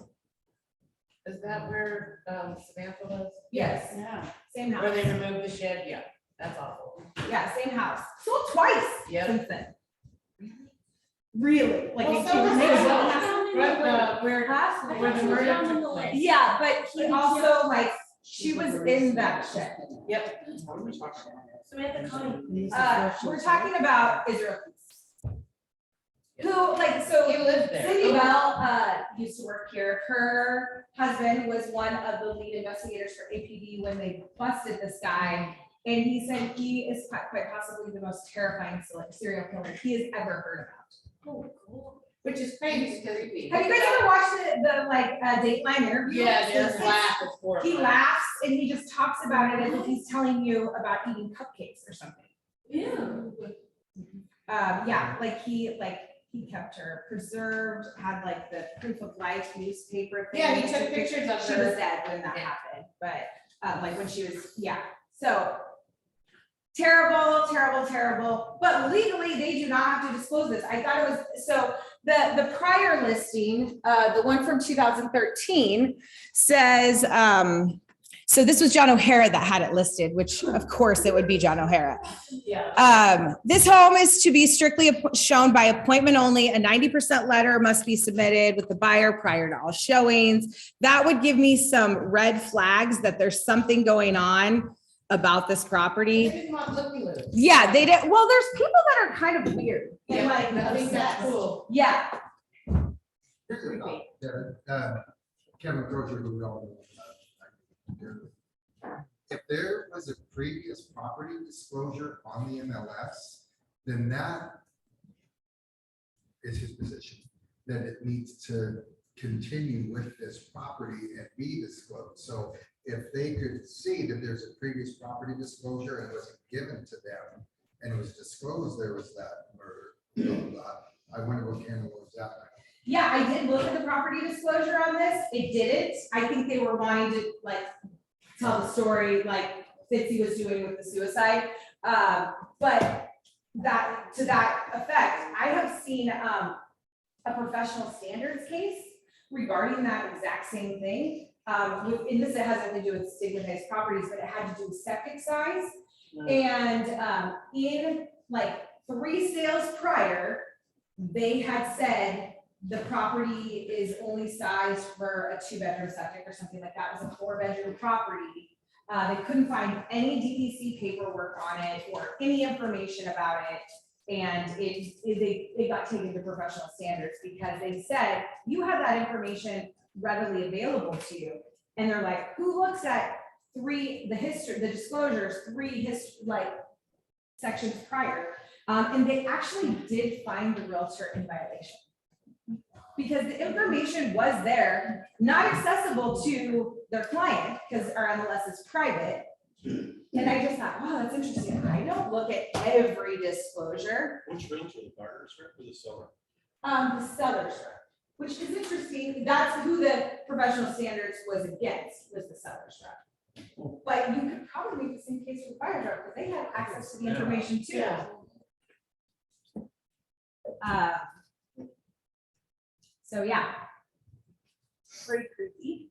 Speaker 5: Is that where Samantha was?
Speaker 1: Yes.
Speaker 5: Yeah.
Speaker 1: Same
Speaker 5: Where
Speaker 1: house.
Speaker 5: they removed the shed, yeah, that's awful.
Speaker 1: Yeah, same house. Sold twice
Speaker 5: Yep.
Speaker 1: since then. Really? Like
Speaker 5: Well,
Speaker 1: it
Speaker 5: so
Speaker 1: was
Speaker 5: was
Speaker 1: made
Speaker 5: his
Speaker 1: well.
Speaker 5: where the murder took place.
Speaker 1: Yeah, but he also like, she was in that shed.
Speaker 5: Yep.
Speaker 4: What are we talking about?
Speaker 3: Samantha Connie.
Speaker 1: We're talking about Israel. Who, like, so
Speaker 5: He lived there.
Speaker 1: Cindy Bell, used to work here. Her husband was one of the lead investigators for APD when they busted this guy. And he said he is quite possibly the most terrifying serial killer he has ever heard about.
Speaker 5: Oh, cool. Which is crazy because creepy.
Speaker 1: Have you guys ever watched the like Dateline interview?
Speaker 5: Yeah, just laugh. It's horrifying.
Speaker 1: He laughs and he just talks about it as if he's telling you about eating cupcakes or something.
Speaker 3: Yeah.
Speaker 1: Yeah, like he kept her preserved, had like the proof of life newspaper thing.
Speaker 5: Yeah, he took pictures of
Speaker 1: She
Speaker 5: her.
Speaker 1: was dead when that happened, but like when she was, yeah, so terrible, terrible, terrible. But legally, they do not have to disclose this. I thought it was, so the prior listing, the one from 2013 says, so this was John O'Hara that had it listed, which of course it would be John O'Hara.
Speaker 5: Yeah.
Speaker 1: This home is to be strictly shown by appointment only. A 90% letter must be submitted with the buyer prior to all showings. That would give me some red flags that there's something going on about this property.
Speaker 5: They didn't want looky-loo.
Speaker 1: Yeah, they did. Well, there's people that are kind of weird. And
Speaker 5: Yeah,
Speaker 1: like,
Speaker 5: I think that's cool.
Speaker 1: yeah.
Speaker 7: Kevin Crozier, who we all know. If there was a previous property disclosure on the MLS, then that is his position, that it needs to continue with this property and be disclosed. So if they could see that there's a previous property disclosure and it wasn't given to them and it was disclosed, there was that murder. I wonder what Cameron was that.
Speaker 1: Yeah, I did look at the property disclosure on this. It didn't. I think they were wanting to like tell the story like Fitzy was doing with the suicide. But that, to that effect, I have seen a professional standards case regarding that exact same thing. In this, it has nothing to do with stigmatized properties, but it had to do with septic size. And in like 3 sales prior, they had said the property is only sized for a 2-bedroom septic or something like that. It was a 4-bedroom property. They couldn't find any DEC paperwork on it or any information about it. And it got taken to professional standards because they said, you have that information readily available to you. And they're like, who looks at the disclosures, 3 sections prior. And they actually did find the realtor in violation. Because the information was there, not accessible to their client, because our MLS is private. And I just thought, wow, that's interesting. I don't look at every disclosure.
Speaker 4: Which realtor, the buyer's rep or the seller?
Speaker 1: The seller's rep, which is interesting. That's who the professional standards was against, was the seller's rep. But you could probably make the same case for the buyer's rep, because they had access to the information too. So yeah. Pretty creepy.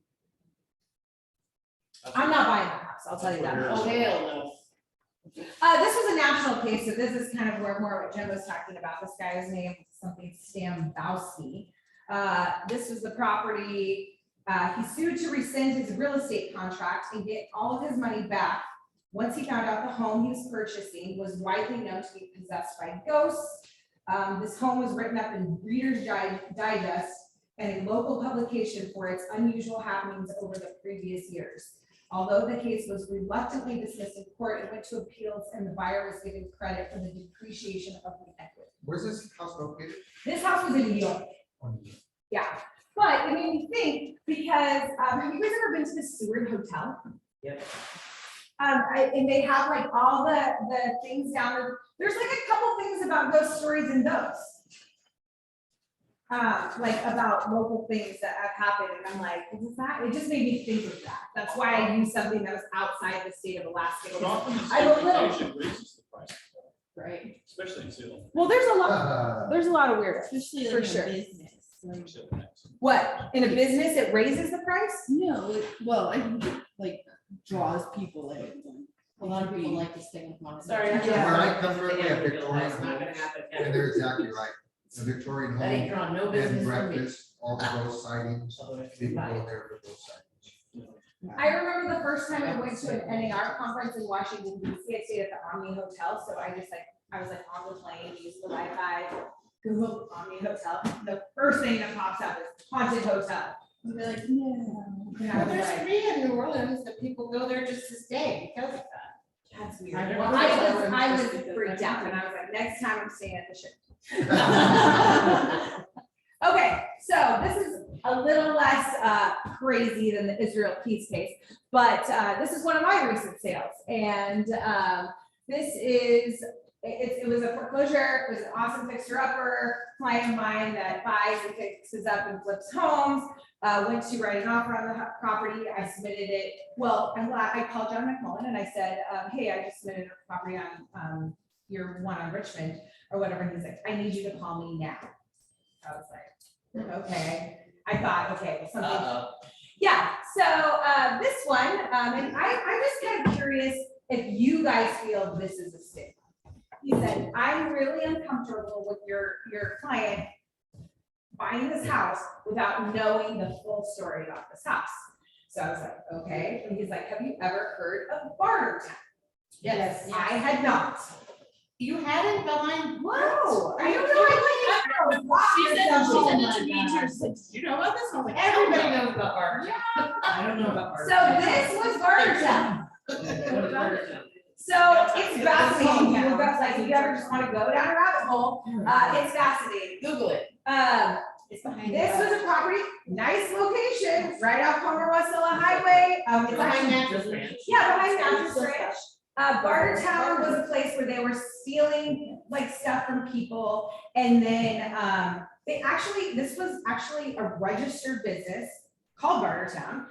Speaker 1: I'm not buying that house, I'll tell you that.
Speaker 5: Oh, hell no.
Speaker 1: This was a national case, so this is kind of where more what Jen was talking about. This guy's name is something Stambowski. This was the property, he sued to rescind his real estate contract and get all of his money back. Once he found out the home he was purchasing was widely known to be possessed by ghosts. This home was written up in Reader's Digest and a local publication for its unusual happenings over the previous years. Although the case was reluctantly dismissed in court, it went to appeals and the buyer was given credit for the depreciation of the equity.
Speaker 7: Where's this house located?
Speaker 1: This house was in New York, yeah. But it made me think because, have you guys ever been to the Seward Hotel?
Speaker 6: Yep.
Speaker 1: And they have like all the things down there. There's like a couple things about ghost stories in those. Like about local things that have happened, and I'm like, is that? It just made me think of that. That's why I used something that was outside the state of Alaska.
Speaker 4: But often the
Speaker 1: I'm a little-
Speaker 4: stigmatization raises the price,
Speaker 5: Right.
Speaker 4: especially in Salem.
Speaker 1: Well, there's a lot. There's a lot of weird.
Speaker 5: Especially
Speaker 1: For
Speaker 5: like
Speaker 1: sure.
Speaker 5: in business. Like,
Speaker 4: Salem has.
Speaker 1: What in a business it raises the price?
Speaker 8: No, well, I think it like draws people in.
Speaker 3: A lot of people like to stay with one.
Speaker 5: Sorry.
Speaker 1: Yeah.
Speaker 7: Where I come from, we have
Speaker 5: It's
Speaker 7: Victorian
Speaker 5: not gonna
Speaker 7: homes,
Speaker 5: happen.
Speaker 7: and they're exactly right. The Victorian
Speaker 5: That ain't
Speaker 7: home,
Speaker 5: drawing no
Speaker 7: bed and
Speaker 5: business for me.
Speaker 7: breakfast, all the ghost sightings, people go there for those sightings.
Speaker 1: I remember the first time I went to an NAR conference in Washington DC, I stayed at the Omni Hotel, so I was like on the plane, used the Wi-Fi, Google Omni Hotel, the first thing that pops up is haunted hotel.
Speaker 8: And they're like, no.
Speaker 1: And I
Speaker 5: Well,
Speaker 1: was
Speaker 5: there's
Speaker 1: like,
Speaker 5: three in New Orleans that people go there just to stay because of that.
Speaker 1: that's weird.
Speaker 5: I don't
Speaker 1: Well,
Speaker 5: know.
Speaker 1: I was freaked out, and I was like, next time I'm staying at the ship. Okay, so this is a little less crazy than the Israel peace case, but this is one of my recent sales, and this is it was a foreclosure. It was an awesome fixer-upper client of mine that buys and fixes up and flips homes. Went to write an offer on the property. I submitted it. Well, I called John McMullen and I said, hey, I just submitted a property on your one on Richmond or whatever. And he's like, I need you to call me now. I was like, okay. I thought, okay, well, something. Yeah, so this one, and I'm just kind of curious if you guys feel this is a stigma. He said, I'm really uncomfortable with your client buying this house without knowing the full story about this house. So I was like, okay. And he's like, have you ever heard of Bartertown?
Speaker 5: Yes.
Speaker 1: I had not.
Speaker 5: You hadn't behind.
Speaker 1: Wow.
Speaker 5: Are you
Speaker 1: really?
Speaker 5: She said
Speaker 1: Oh
Speaker 5: it
Speaker 1: my
Speaker 5: to me
Speaker 1: God.
Speaker 5: too. She said, "Do you know about this?" I was like, everybody knows about art.
Speaker 6: I don't know about art.
Speaker 1: So this was Bartertown.
Speaker 6: What is art?
Speaker 1: So it's fascinating. You guys, like, if you ever just want to go down a rabbit hole, it's fascinating.
Speaker 5: Google it.
Speaker 1: It's behind. This was a property, nice location, right off Homer Wasilla Highway. It's
Speaker 5: Behind
Speaker 1: actually,
Speaker 5: Mattress Ranch.
Speaker 1: yeah, behind Mattress Ranch. Bartertown was a place where they were stealing like stuff from people, and then this was actually a registered business called Bartertown.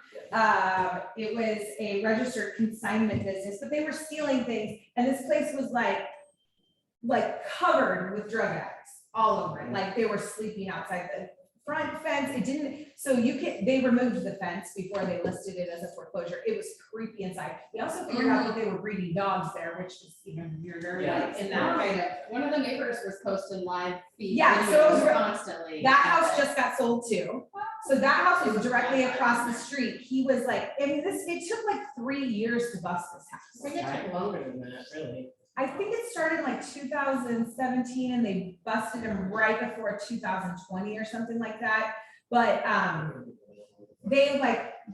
Speaker 1: It was a registered consignment business, but they were stealing things, and this place was like covered with drug addicts all over it. Like they were sleeping outside the front fence. It didn't, so they removed the fence before they listed it as a foreclosure. It was creepy inside. They also figured out that they were breeding dogs there, which is even weirder, like in that kind of.
Speaker 3: One of the neighbors was posting live feeds.
Speaker 1: Yeah, so it was
Speaker 3: Constantly.
Speaker 1: That house just got sold too. So that house was directly across the street. He was like, I mean, it took like 3 years to bust this
Speaker 5: I think
Speaker 1: house.
Speaker 5: it took longer than that, really.
Speaker 1: I think it started like 2017 and they busted him right before 2020 or something like that. But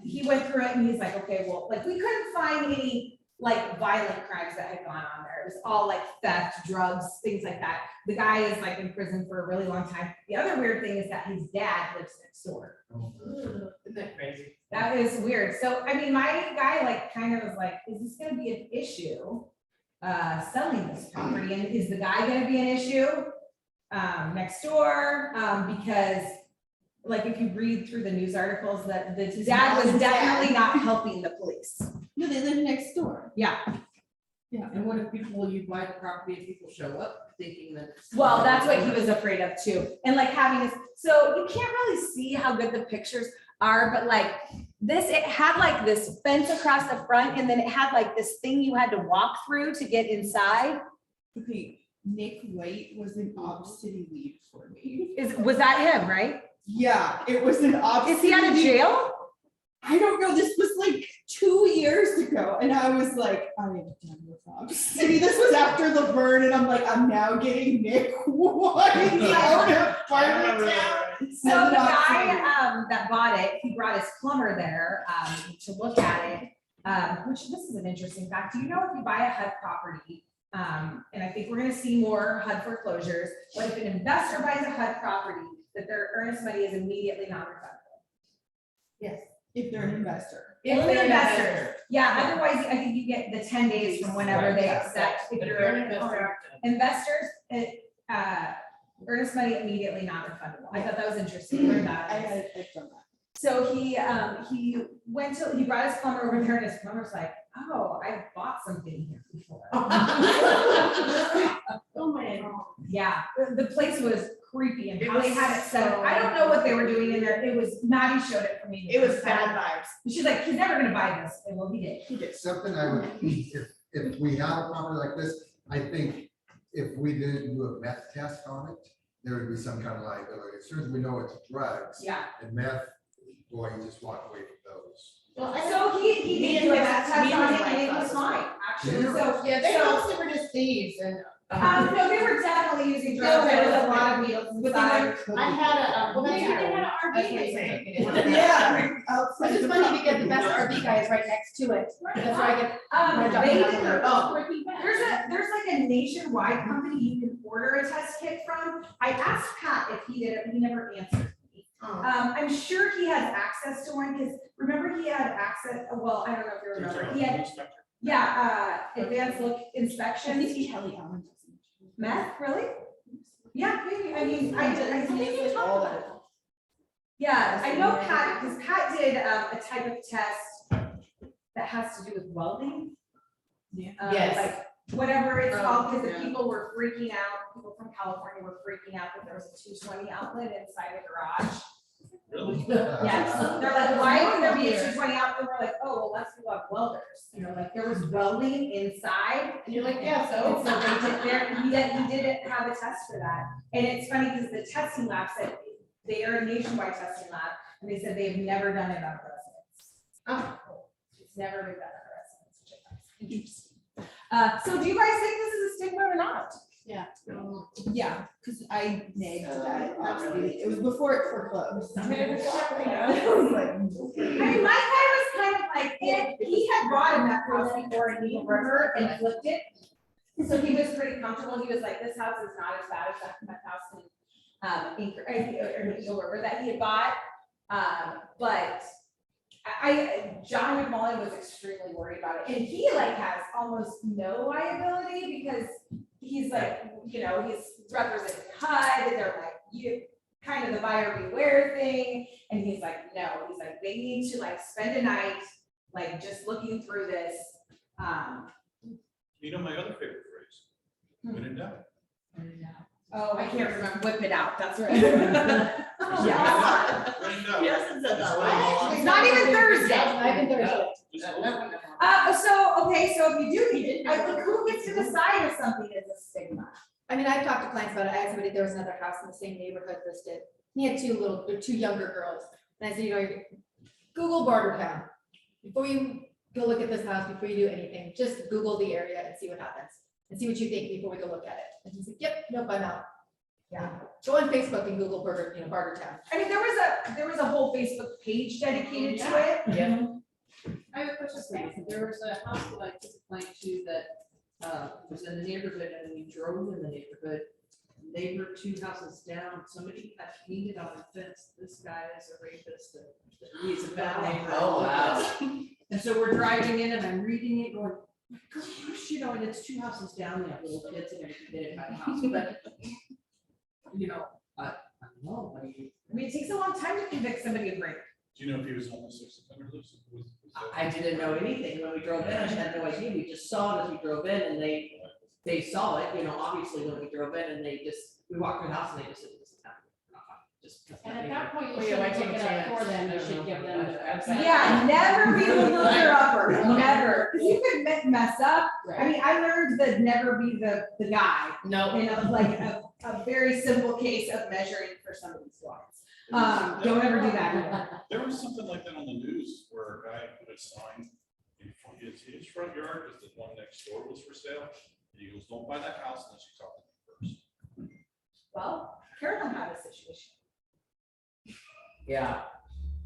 Speaker 1: he went through it and he's like, okay, well, like we couldn't find any like violent crimes that had gone on there. It was all like theft, drugs, things like that. The guy is like in prison for a really long time. The other weird thing is that his dad lives next door.
Speaker 5: Isn't that crazy?
Speaker 1: That is weird. So, I mean, my guy like kind of was like, is this gonna be an issue? Selling this property, and is the guy gonna be an issue? Next door, because like if you read through the news articles that the dad was definitely not helping the police.
Speaker 8: No, they live next door.
Speaker 1: Yeah.
Speaker 8: Yeah, and what if people, you buy the property and people show up thinking that.
Speaker 1: Well, that's what he was afraid of too. And like having this, so you can't really see how good the pictures are, but like this, it had like this fence across the front and then it had like this thing you had to walk through to get inside.
Speaker 8: Okay, Nick White was an City lead for me.
Speaker 1: Was that him, right?
Speaker 8: Yeah, it was an
Speaker 1: Is he out of
Speaker 8: Lead.
Speaker 1: jail?
Speaker 8: I don't know, this was like 2 years ago, and I was like, I am done with Obs City. This was after the burn, and I'm like, I'm now getting Nick White out of Farmington.
Speaker 1: So the guy that bought it, he brought his plumber there to look at it. Which this is an interesting fact. Do you know if you buy a HUD property, and I think we're gonna see more HUD foreclosures, but if an investor buys a HUD property, that their earnest money is immediately non-refundable?
Speaker 8: Yes, if they're an investor.
Speaker 1: If
Speaker 5: Only
Speaker 1: they're
Speaker 5: an
Speaker 1: investors,
Speaker 5: investor.
Speaker 1: yeah, otherwise I think you get the 10 days from whenever they accept. If
Speaker 5: But
Speaker 1: you're
Speaker 5: they're
Speaker 1: an
Speaker 5: investor.
Speaker 1: investors, earnest money immediately non-refundable. I thought that was interesting. Learned that.
Speaker 8: I've done that.
Speaker 1: So he brought his plumber over there and his plumber's like, oh, I bought something here before.
Speaker 5: Oh, man.
Speaker 1: Yeah, the place was creepy and how they had it set up. I don't know what they were doing in there. It was, Maddie showed it for me.
Speaker 5: It was bad vibes.
Speaker 1: She's like, he's never gonna buy this. And well, he did.
Speaker 7: Something I would, if we have a property like this, I think if we didn't do a meth test on it, there would be some kind of liability. As soon as we know it's drugs
Speaker 1: Yeah.
Speaker 7: and meth, boy, you just walk away from those.
Speaker 5: Well,
Speaker 1: So he did do a test on it and it was fine, actually. So,
Speaker 5: Yeah, they
Speaker 1: so-
Speaker 5: also were just thieves and.
Speaker 1: no, they were definitely using drugs. There was a lot of needles inside.
Speaker 5: I had a, well, that's why they had an RV.
Speaker 2: That's what
Speaker 5: thing.
Speaker 8: Yeah.
Speaker 2: Which is funny because the best RV guy is right next to it. That's where I get. my job.
Speaker 1: They did their own.
Speaker 5: Freaking bad.
Speaker 1: There's like a nationwide company you can order a test kit from. I asked Pat if he did it, but he never answered me. I'm sure he has access to one, because remember he had access, well, I don't know if you remember, he had, advanced look inspection.
Speaker 8: Kelly Allen doesn't.
Speaker 1: Meth, really? Yeah, maybe, I mean, I think you talked about it. Yeah, I know Pat, because Pat did a type of test that has to do with welding.
Speaker 8: Yeah.
Speaker 5: Yes.
Speaker 1: Like whatever it's called, because
Speaker 8: yeah.
Speaker 1: the people were freaking out, people from California were freaking out that there was a 220 outlet inside the garage.
Speaker 4: Really?
Speaker 1: Yes, they're like, why would there be a 220 outlet? And we're like, oh, well, that's a lot of welders, you know, like there was welding inside.
Speaker 5: And you're like, yeah,
Speaker 1: So
Speaker 5: so.
Speaker 1: they did there, he didn't have a test for that. And it's funny because the testing lab said they are a nationwide testing lab, and they said they've never done it on residents.
Speaker 5: Oh.
Speaker 1: It's never been done on residents, which I find interesting. So do you guys think this is a stigma or not?
Speaker 8: Yeah, because I nagged that, obviously, it was before it foreclosed.
Speaker 1: I mean, my guy was kind of like, he had bought a meth house before in Eagle River and flipped it. So he was pretty comfortable. He was like, this house is not as bad as that meth house in Eagle River that he had bought. But John McMullen was extremely worried about it. And he like has almost no liability because he's like, you know, he's representing HUD, they're like, you kind of the buyer beware thing. And he's like, no, he's like, they need to like spend a night, like just looking through this.
Speaker 4: You know my other favorite phrase, when in doubt.
Speaker 1: Oh, I can't remember, whip it out, that's right.
Speaker 4: When in doubt.
Speaker 1: It's not even Thursday.
Speaker 2: I've been Thursday.
Speaker 1: Okay, so if you do need it, like, who gets to decide if something is a stigma?
Speaker 2: I mean, I've talked to clients about it. I had somebody, there was another house in the same neighborhood listed. He had two younger girls. And I said, you know, Google Border Town. Before you go look at this house, before you do anything, just Google the area and see what happens. And see what you think before we go look at it. And he's like, yep, nope, I'm out. Yeah. Go on Facebook and Google Barter Town.
Speaker 1: I mean, there was a whole Facebook page dedicated to it.
Speaker 5: Yeah.
Speaker 8: I have a question for you. There was a house that I took a client to that was in the neighborhood, and when you drove in the neighborhood, neighbor 2 houses down, somebody had painted on the fence, this guy is a rapist, and he's a bad neighbor.
Speaker 5: Oh, wow.
Speaker 8: And so we're driving in and I'm reading it going, my gosh, you know, and it's 2 houses down, they have little kids and everything, they didn't have a house, but you know, I don't know,
Speaker 1: I mean, it takes a long time to convict somebody of rape.
Speaker 4: Do you know if he was homeless or something or was
Speaker 8: I didn't know anything when we drove in, I had no idea, we just saw it as we drove in and they saw it, you know, obviously when we drove in and we walked through the house and they just said, this is not, just.
Speaker 5: And at that point, you
Speaker 8: Well, yeah,
Speaker 5: shouldn't
Speaker 8: why
Speaker 5: take
Speaker 8: take
Speaker 5: it
Speaker 8: a
Speaker 5: up
Speaker 8: chance?
Speaker 5: for them,
Speaker 8: I
Speaker 5: you
Speaker 8: don't
Speaker 5: should
Speaker 8: know.
Speaker 5: give them the.
Speaker 1: Yeah, never be the looker upper, never, because you could mess up. I
Speaker 5: Right.
Speaker 1: mean, I learned that never be the guy.
Speaker 5: No.
Speaker 1: You know, like a very simple case of measuring for somebody's lawns. Don't ever do that.
Speaker 4: There was something like that on the news where a guy put a sign in front of his front yard because the one next door was for sale. And he goes, don't buy that house unless you talk to me first.
Speaker 1: Well, Carolyn had a situation.
Speaker 8: Yeah.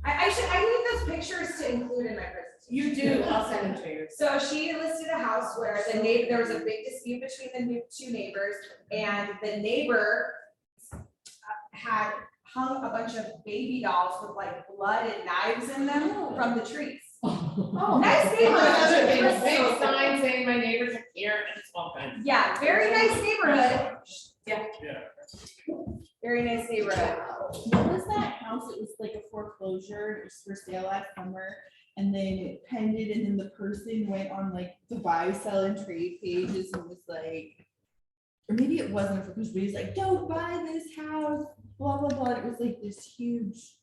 Speaker 1: I need those pictures to include in my presentation.
Speaker 5: You do, I'll send them to you.
Speaker 1: So she listed a house where there was a big dispute between the two neighbors, and the neighbor had hung a bunch of baby dolls with like blood and knives in them from the trees.
Speaker 5: Oh,
Speaker 1: Nice neighborhood.
Speaker 5: Big sign saying my neighbors are here and it's all kinds.
Speaker 1: Yeah, very nice neighborhood.
Speaker 4: Yeah.
Speaker 1: Very nice neighborhood.
Speaker 9: What was that house? It was like a foreclosure, it was for sale last summer, and then it pended, and then the person went on like the buy, sell, and trade pages and was like, or maybe it wasn't a foreclosure, but he's like, don't buy this house, blah, blah, blah. It was like this huge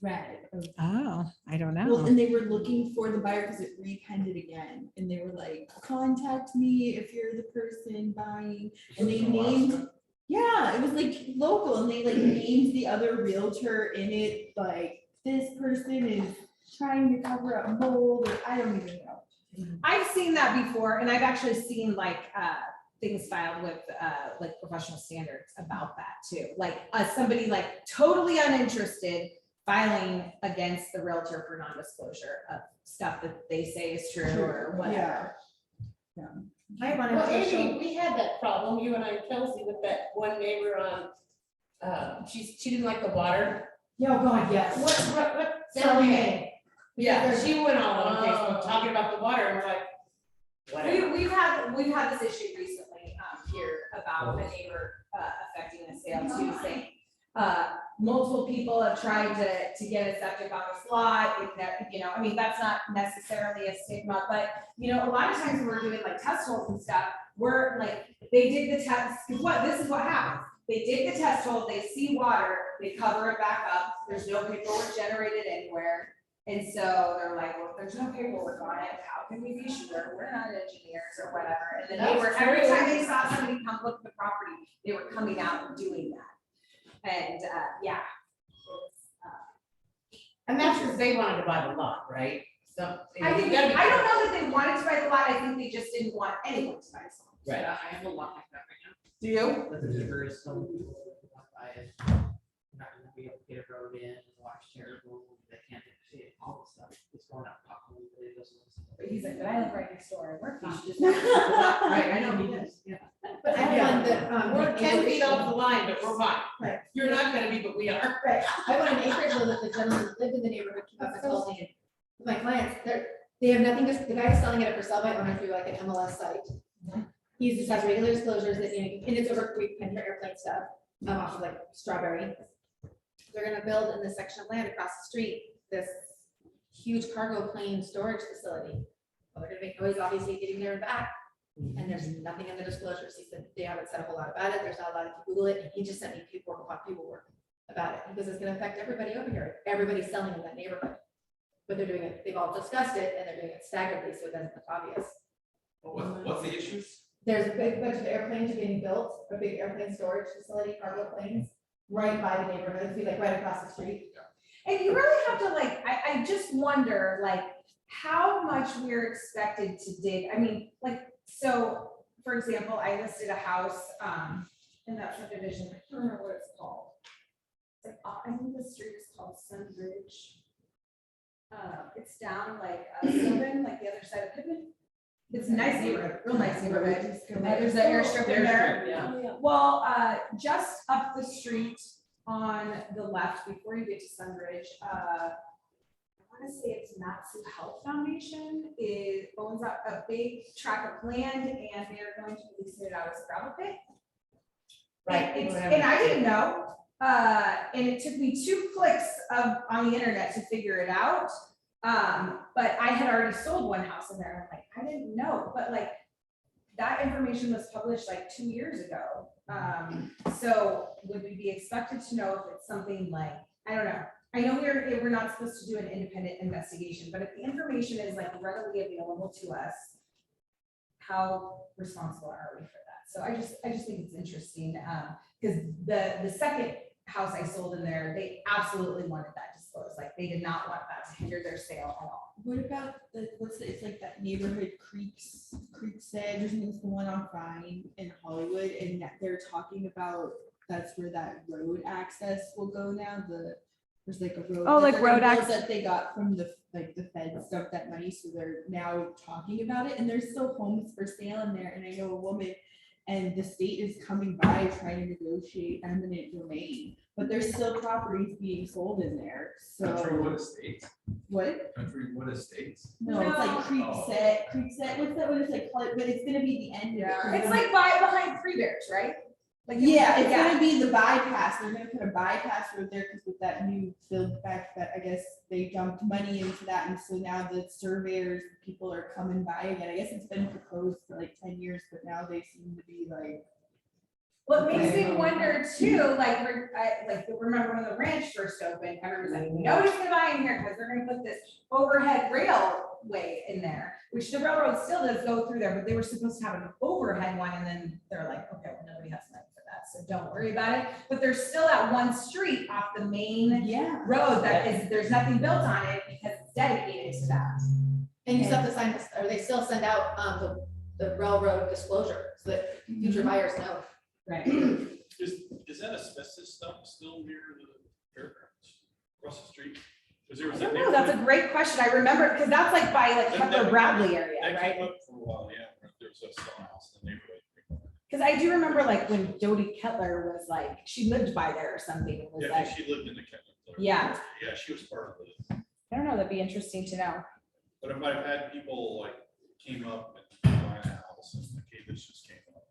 Speaker 9: thread of,
Speaker 1: Oh, I don't
Speaker 9: well, and they were looking for the buyer because it repended again, and they were like, contact me if you're the person buying, and they named. Yeah, it was like local, and they like named the other realtor in it, like this person is trying to cover up mold, or I don't even know.
Speaker 1: I've seen that before, and I've actually seen like things filed with like professional standards about that too. Like somebody like totally uninterested filing against the realtor for non-disclosure of stuff that they say is true or whatever.
Speaker 2: I wanted
Speaker 5: Well,
Speaker 2: to
Speaker 5: Amy,
Speaker 2: show.
Speaker 5: we had that problem, you and I and Kelsey, with that one neighbor on, she didn't like the water.
Speaker 2: No, God, yes.
Speaker 5: What?
Speaker 2: Sally Mae.
Speaker 5: Yeah, she went all on Facebook talking about the water, and we're like, whatever.
Speaker 1: We've had this issue recently here about a neighbor affecting a sale too, saying multiple people have tried to get a septic on this lot, and that, you know, I mean, that's not necessarily a stigma, but you know, a lot of times when we're doing like test holes and stuff, we're like, they dig the test, because this is what happens. They dig the test hole, they see water, they cover it back up, there's no paperwork generated anywhere. And so they're like, well, if there's no paperwork on it, how can we be sure? We're not engineers or whatever. And then they were, every time they saw somebody come look at the property, they were coming out and doing that. And yeah.
Speaker 5: And that's because they wanted to buy the lot, right? So.
Speaker 1: I think, I don't know that they wanted to buy the lot, I think they just didn't want anyone to buy the lot.
Speaker 5: Right.
Speaker 8: I have a lot like that right now.
Speaker 1: Do you?
Speaker 8: But there is some people that want to buy it, not gonna be able to get a road in, watch terrible, they can't see it, all this stuff, it's going up, talking, but it doesn't listen.
Speaker 1: But he's like, but I live right next door, we're
Speaker 8: You
Speaker 1: fine.
Speaker 8: should just- Right, I know he does, yeah.
Speaker 2: But I have one that,
Speaker 5: We're 10 feet off the line, but we're fine.
Speaker 2: Right.
Speaker 5: You're not gonna be, but we are.
Speaker 2: Right, I want an acreage though that the gentleman who lived in the neighborhood came up and told me, my clients, they have nothing, just, the guy's selling it for sell by owner through like an MLS site. He just has regular disclosures that, you know, and it's over Creek and for airplane stuff, off of like Strawberry. They're gonna build in this section of land across the street, this huge cargo plane storage facility. Well, they're gonna make noise, obviously, getting there and back, and there's nothing in the disclosures. He said they haven't said a whole lot about it, there's not a lot, if you Google it, and he just sent me paperwork upon paperwork about it, because it's gonna affect everybody over here, everybody's selling in that neighborhood. But they're doing it, they've all discussed it, and they're doing it staggeredly, so it doesn't look obvious.
Speaker 10: What's the issues?
Speaker 2: There's a big bunch of airplanes being built, a big airplane storage facility, cargo planes, right by the neighborhood, it'd be like right across the street.
Speaker 1: And you really have to like, I just wonder like how much we're expected to dig. I mean, like, so for example, I listed a house in that subdivision, I can't remember what it's called. It's like, I think the street is called Sunbridge. It's down like Sylvan, like the other side of Pittman. It's a nice neighborhood, real nice neighborhood. There's an airstrip in there.
Speaker 8: Yeah.
Speaker 1: Well, just up the street on the left before you get to Sunbridge, I want to say it's Matsu Health Foundation owns a big tract of land, and they're going to lease it out as a gravel pit.
Speaker 5: Right.
Speaker 1: And I didn't know, and it took me 2 clicks on the internet to figure it out. But I had already sold one house in there, and I'm like, I didn't know, but like, that information was published like 2 years ago. So would we be expected to know if it's something like, I don't know. I know we're not supposed to do an independent investigation, but if the information is like readily available to us, how responsible are we for that? So I just think it's interesting, because the second house I sold in there, they absolutely wanted that disclosed. Like, they did not want that to hinder their sale at all.
Speaker 9: What about it's like that neighborhood Creek's Edge, or something, it's the one on Vine in Hollywood, and that they're talking about, that's where that road access will go now, there's like a road.
Speaker 1: Oh,
Speaker 9: that
Speaker 1: like
Speaker 9: they're gonna
Speaker 1: road
Speaker 9: build
Speaker 1: access.
Speaker 9: That they got from the feds dumped that money, so they're now talking about it, and there's still homes for sale in there, and I know a woman, and the state is coming by trying to negotiate eminent domain, but there's still properties being sold in there,
Speaker 10: Country
Speaker 9: so.
Speaker 10: Wood Estates,
Speaker 9: What?
Speaker 10: Country Wood Estates.
Speaker 9: No, it's like
Speaker 10: No.
Speaker 9: Creekset, what's that, what it's like, called? But it's gonna be the end of it.
Speaker 1: It's like behind Three Bears, right? Like,
Speaker 9: Yeah, it's gonna be the bypass, they're gonna put a bypass road there, because with that new build back, that I guess they dumped money into that, and so now the surveyors, people are coming by again, I guess it's been proposed for like 10 years, but now they seem to be like.
Speaker 1: What makes me wonder too, like, remember when the ranch first opened, everyone was like, nobody's gonna buy in here, because they're gonna put this overhead railway in there, which the railroad still does go through there, but they were supposed to have an overhead one, and then they're like, okay, well, nobody has money for that, so don't worry about it. But there's still that one street off the main
Speaker 9: Yeah.
Speaker 1: road that is, there's nothing built on it because it's dedicated to that.
Speaker 2: And you still have to sign this, or they still send out, the railroad disclosure, so that future buyers know.
Speaker 1: Right.
Speaker 4: Is that asbestos stuff still near the fairgrounds, across the street? Because there
Speaker 1: I
Speaker 4: was
Speaker 1: don't
Speaker 4: that
Speaker 1: know, that's a
Speaker 4: neighborhood-
Speaker 1: great question, I remember, because that's like by like Kepler Bradley area,
Speaker 4: that
Speaker 1: right?
Speaker 4: came up for a while, yeah, there was a stone house in the neighborhood.
Speaker 1: Because I do remember like when Jody Kettler was like, she lived by there or something, and was
Speaker 4: Yeah, I
Speaker 1: like,
Speaker 4: think she lived in the Kevin.
Speaker 1: Yeah.
Speaker 4: Yeah, she was part of it.
Speaker 1: I don't know, that'd be interesting to know.
Speaker 4: But if I've had people like came up and buying a house and the okay, this just came up.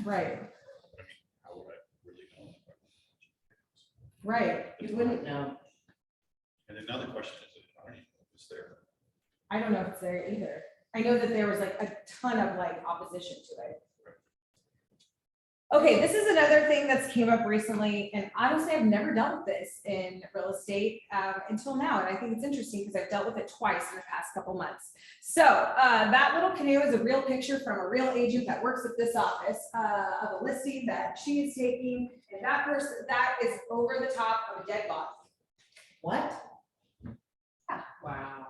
Speaker 1: Right.
Speaker 4: I mean, how would I really know?
Speaker 1: Right, you wouldn't,
Speaker 5: No.
Speaker 4: And another question is, I don't even know if it's there.
Speaker 1: I don't know if it's there either. I know that there was like a ton of like opposition to it. Okay, this is another thing that's came up recently, and honestly, I've never dealt with this in real estate until now, and I think it's interesting because I've dealt with it twice in the past couple months. So that little canoe is a real picture from a real agent that works at this office of a listing that she is taking, and that person, that is over the top of a dead body.
Speaker 5: What?
Speaker 1: Yeah.
Speaker 5: Wow.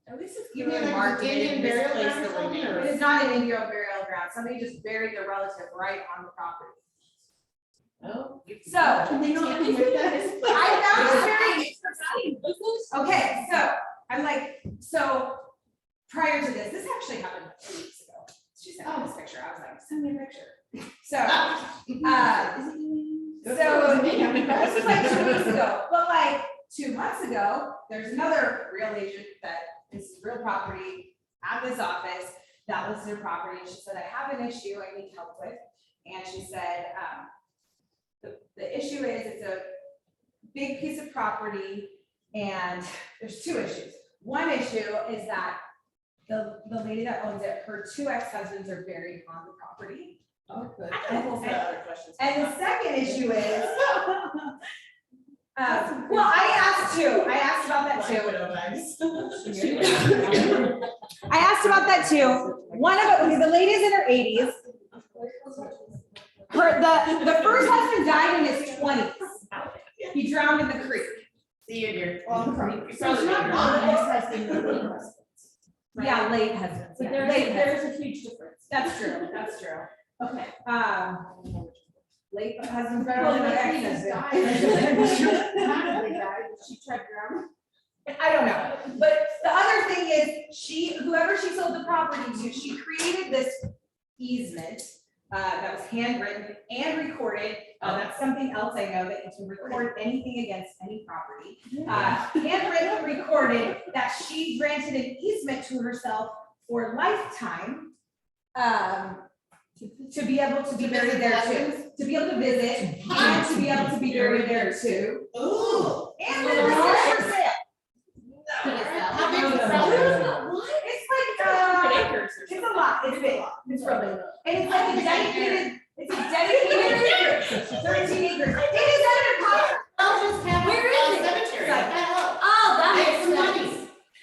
Speaker 1: At least it's
Speaker 2: You
Speaker 1: clearly
Speaker 2: mean like
Speaker 1: marked
Speaker 2: an
Speaker 1: and
Speaker 2: Indian burial
Speaker 1: misplaced
Speaker 2: ground or
Speaker 1: the
Speaker 2: something,
Speaker 1: remains.
Speaker 2: or-
Speaker 1: It is not an Indian burial ground. Somebody just buried their relative right on the property.
Speaker 5: Oh.
Speaker 1: So,
Speaker 9: Can they take them with them?
Speaker 1: I found this very interesting. Okay, so I'm like, so prior to this actually happened like 2 weeks ago. She sent me this picture. I was like, send me a picture. So, this was like 2 weeks ago, but like 2 months ago, there's another real agent that is real property at this office that lists their property. And she said, I have an issue I need help with. And she said, the issue is it's a big piece of property and there's 2 issues. One issue is that the lady that owns it, her 2 ex-husbands are buried on the property.
Speaker 5: Oh, good.
Speaker 1: And- And the second issue is, well, I asked too. I asked about that too. I asked about that too. One of it, the lady's in her 80s. The first husband died in his 20s. He drowned in the creek.
Speaker 5: See you, dear.
Speaker 9: So it's not one ex-husband, but late husbands.
Speaker 1: Yeah, late husbands.
Speaker 9: But
Speaker 1: yeah, late husbands.
Speaker 9: there's a huge difference.
Speaker 1: That's true, that's true.
Speaker 9: Okay.
Speaker 1: Late husband's better
Speaker 9: Well,
Speaker 1: than
Speaker 9: like,
Speaker 1: an
Speaker 9: he just
Speaker 1: ex-husband.
Speaker 9: Magically died, she tried to drown.
Speaker 1: I don't know, but the other thing is whoever she sold the property to, she created this easement that was handwritten and recorded. That's something else I know, that you can record anything against any property. Handwritten, recorded, that she granted an easement to herself for lifetime. To be able to be buried there too, to be able to visit, and to be able to be buried there too.
Speaker 5: Ooh.
Speaker 1: And then it's for sale.
Speaker 5: How big is the property?
Speaker 1: What? It's it's a lot, it's big, it's real big. And it's like a dedicated, it's a dedicated 13 acres. It is under contract.
Speaker 5: I'll just have
Speaker 9: Where
Speaker 5: a
Speaker 9: is it?
Speaker 5: cemetery. What the hell?
Speaker 9: Oh, that
Speaker 5: Make
Speaker 9: makes
Speaker 5: some
Speaker 9: sense.
Speaker 5: money.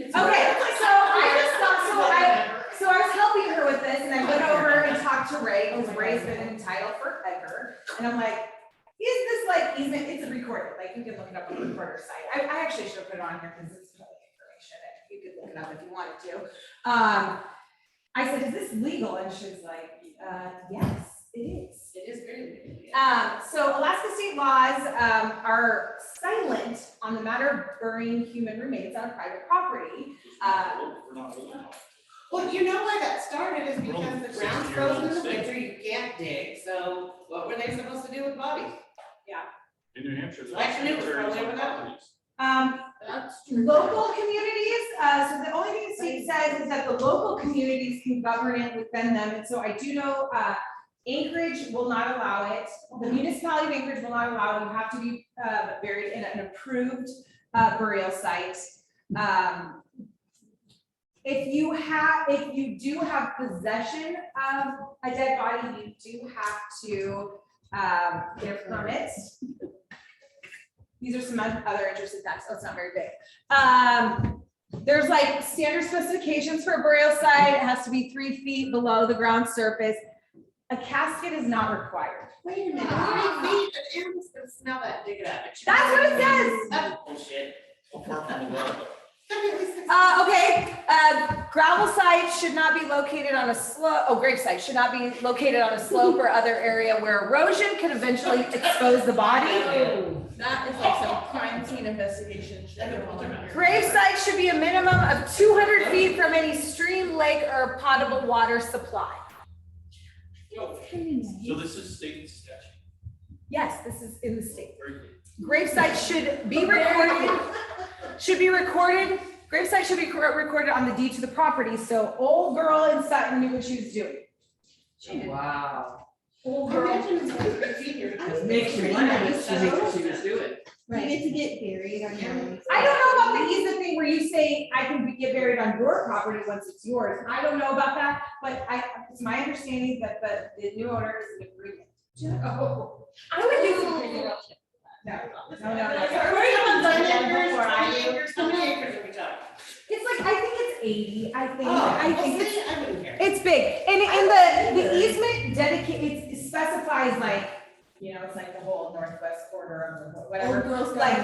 Speaker 1: Okay, so I just thought, so I was helping her with this and I went over and talked to Ray, because Ray's been entitled forever. And I'm like, is this like easement, it's a recorded, like you can look it up on the recorder site. I actually should have put it on here because it's public information. You could look it up if you wanted to. I said, is this legal? And she was like, yes, it is.
Speaker 5: It is very big.
Speaker 1: So Alaska state laws are silent on the matter of burying human remains on private property.
Speaker 4: We're not old enough.
Speaker 5: Well, you know why that started is
Speaker 4: We're
Speaker 5: because
Speaker 4: only
Speaker 5: the
Speaker 4: 60
Speaker 5: ground's
Speaker 4: years
Speaker 5: frozen
Speaker 4: old
Speaker 5: in the
Speaker 4: state.
Speaker 5: winter, you can't dig, so what were they supposed to do with bodies?
Speaker 4: In New Hampshire. there's
Speaker 5: Like, it was
Speaker 4: cemeteries
Speaker 5: probably
Speaker 4: on
Speaker 5: without-
Speaker 4: properties.
Speaker 5: That's true.
Speaker 1: Local communities, so the only thing the state says is that the local communities can govern it within them. And so I do know Anchorage will not allow it. The municipality of Anchorage will not allow it. You have to be buried in an approved burial site. If you do have possession of a dead body, you do have to get a permit. These are some other interesting facts. Oh, it's not very big. There's like standard specifications for a burial site. It has to be 3 feet below the ground surface. A casket is not required.
Speaker 5: Wait a minute, how many feet an animal's gonna smell that, dig it up?
Speaker 1: That's what it says.
Speaker 5: That's bullshit.
Speaker 4: Apart from the well,
Speaker 1: Okay, gravel sites should not be located on a slope, grave sites should not be located on a slope or other area where erosion could eventually expose the body.
Speaker 9: That is like some crime scene investigation.
Speaker 1: Grave sites should be a minimum of 200 feet from any stream, lake, or potable water supply.
Speaker 4: So this is state statute.
Speaker 1: Yes, this is in the state.
Speaker 4: Very good.
Speaker 1: Grave sites should be recorded, grave sites should be recorded on the deed to the property, so old girl in Sutton knew what she was doing.
Speaker 8: Wow.
Speaker 1: Old girl.
Speaker 8: Makes you wonder what she was doing.
Speaker 9: You get to get buried on your own.
Speaker 1: I don't know about the easement thing where you say I can get buried on your property once it's yours. I don't know about that, but it's my understanding that the new owner is in agreement. Oh, I would do something. No.
Speaker 5: How many acres are we talking?
Speaker 1: It's like, I think it's 80, I think,
Speaker 5: Oh,
Speaker 1: I think
Speaker 5: well,
Speaker 1: it's,
Speaker 5: see, I wouldn't care.
Speaker 1: it's big, and the easement dedicates, it specifies like, it's like the whole northwest quarter of the, whatever, like,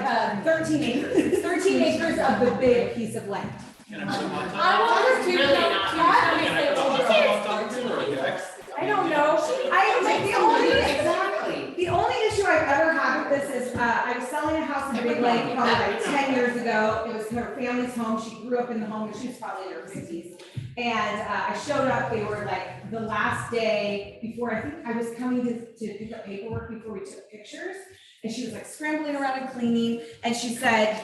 Speaker 1: 13 acres, 13 acres of the big piece of land.
Speaker 4: Can I put them on top?
Speaker 9: I wonder too.
Speaker 5: Really not.
Speaker 4: Can I put them on top of it, or okay?
Speaker 1: I don't know,
Speaker 5: Exactly.
Speaker 1: the only issue I've ever had with this is, I was selling a house in Big Lake probably like 10 years ago. It was her family's home. She grew up in the home, and she was probably in her 50s. And I showed up, they were like the last day before, I think I was coming to pick up paperwork before we took pictures. And she was like scrambling around and cleaning. And she said,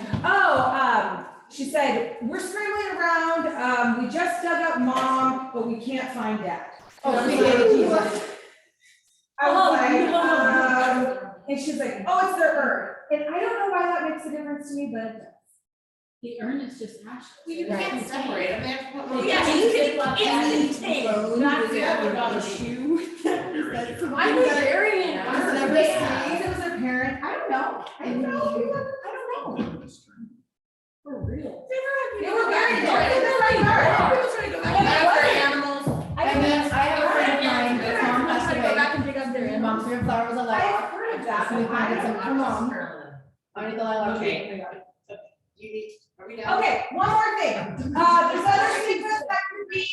Speaker 1: we're scrambling around. We just dug up mom, but we can't find dad. I was like, and she's like, oh, it's their urn. And I don't know why that makes a difference to me, but it does.
Speaker 9: The urn is just ashes.
Speaker 5: Well, you can't separate them, they have to put more.
Speaker 9: Yeah,
Speaker 5: That's the other bother
Speaker 9: I was burying
Speaker 1: I was never saying it was their parent. I don't know. I don't know.
Speaker 9: For real.
Speaker 1: They were buried there in their front yard.
Speaker 9: I have a friend of mine, his mom passed away. Go back and pick up their in. Mom's favorite flower was a lilac.
Speaker 1: I've heard of that,
Speaker 9: So we
Speaker 1: but I
Speaker 9: planted some
Speaker 1: don't
Speaker 9: for
Speaker 1: know.
Speaker 9: mom. Underneath the lilac.
Speaker 5: Okay. You need, are we done?
Speaker 1: Okay, one more thing. There's other stigmas that could be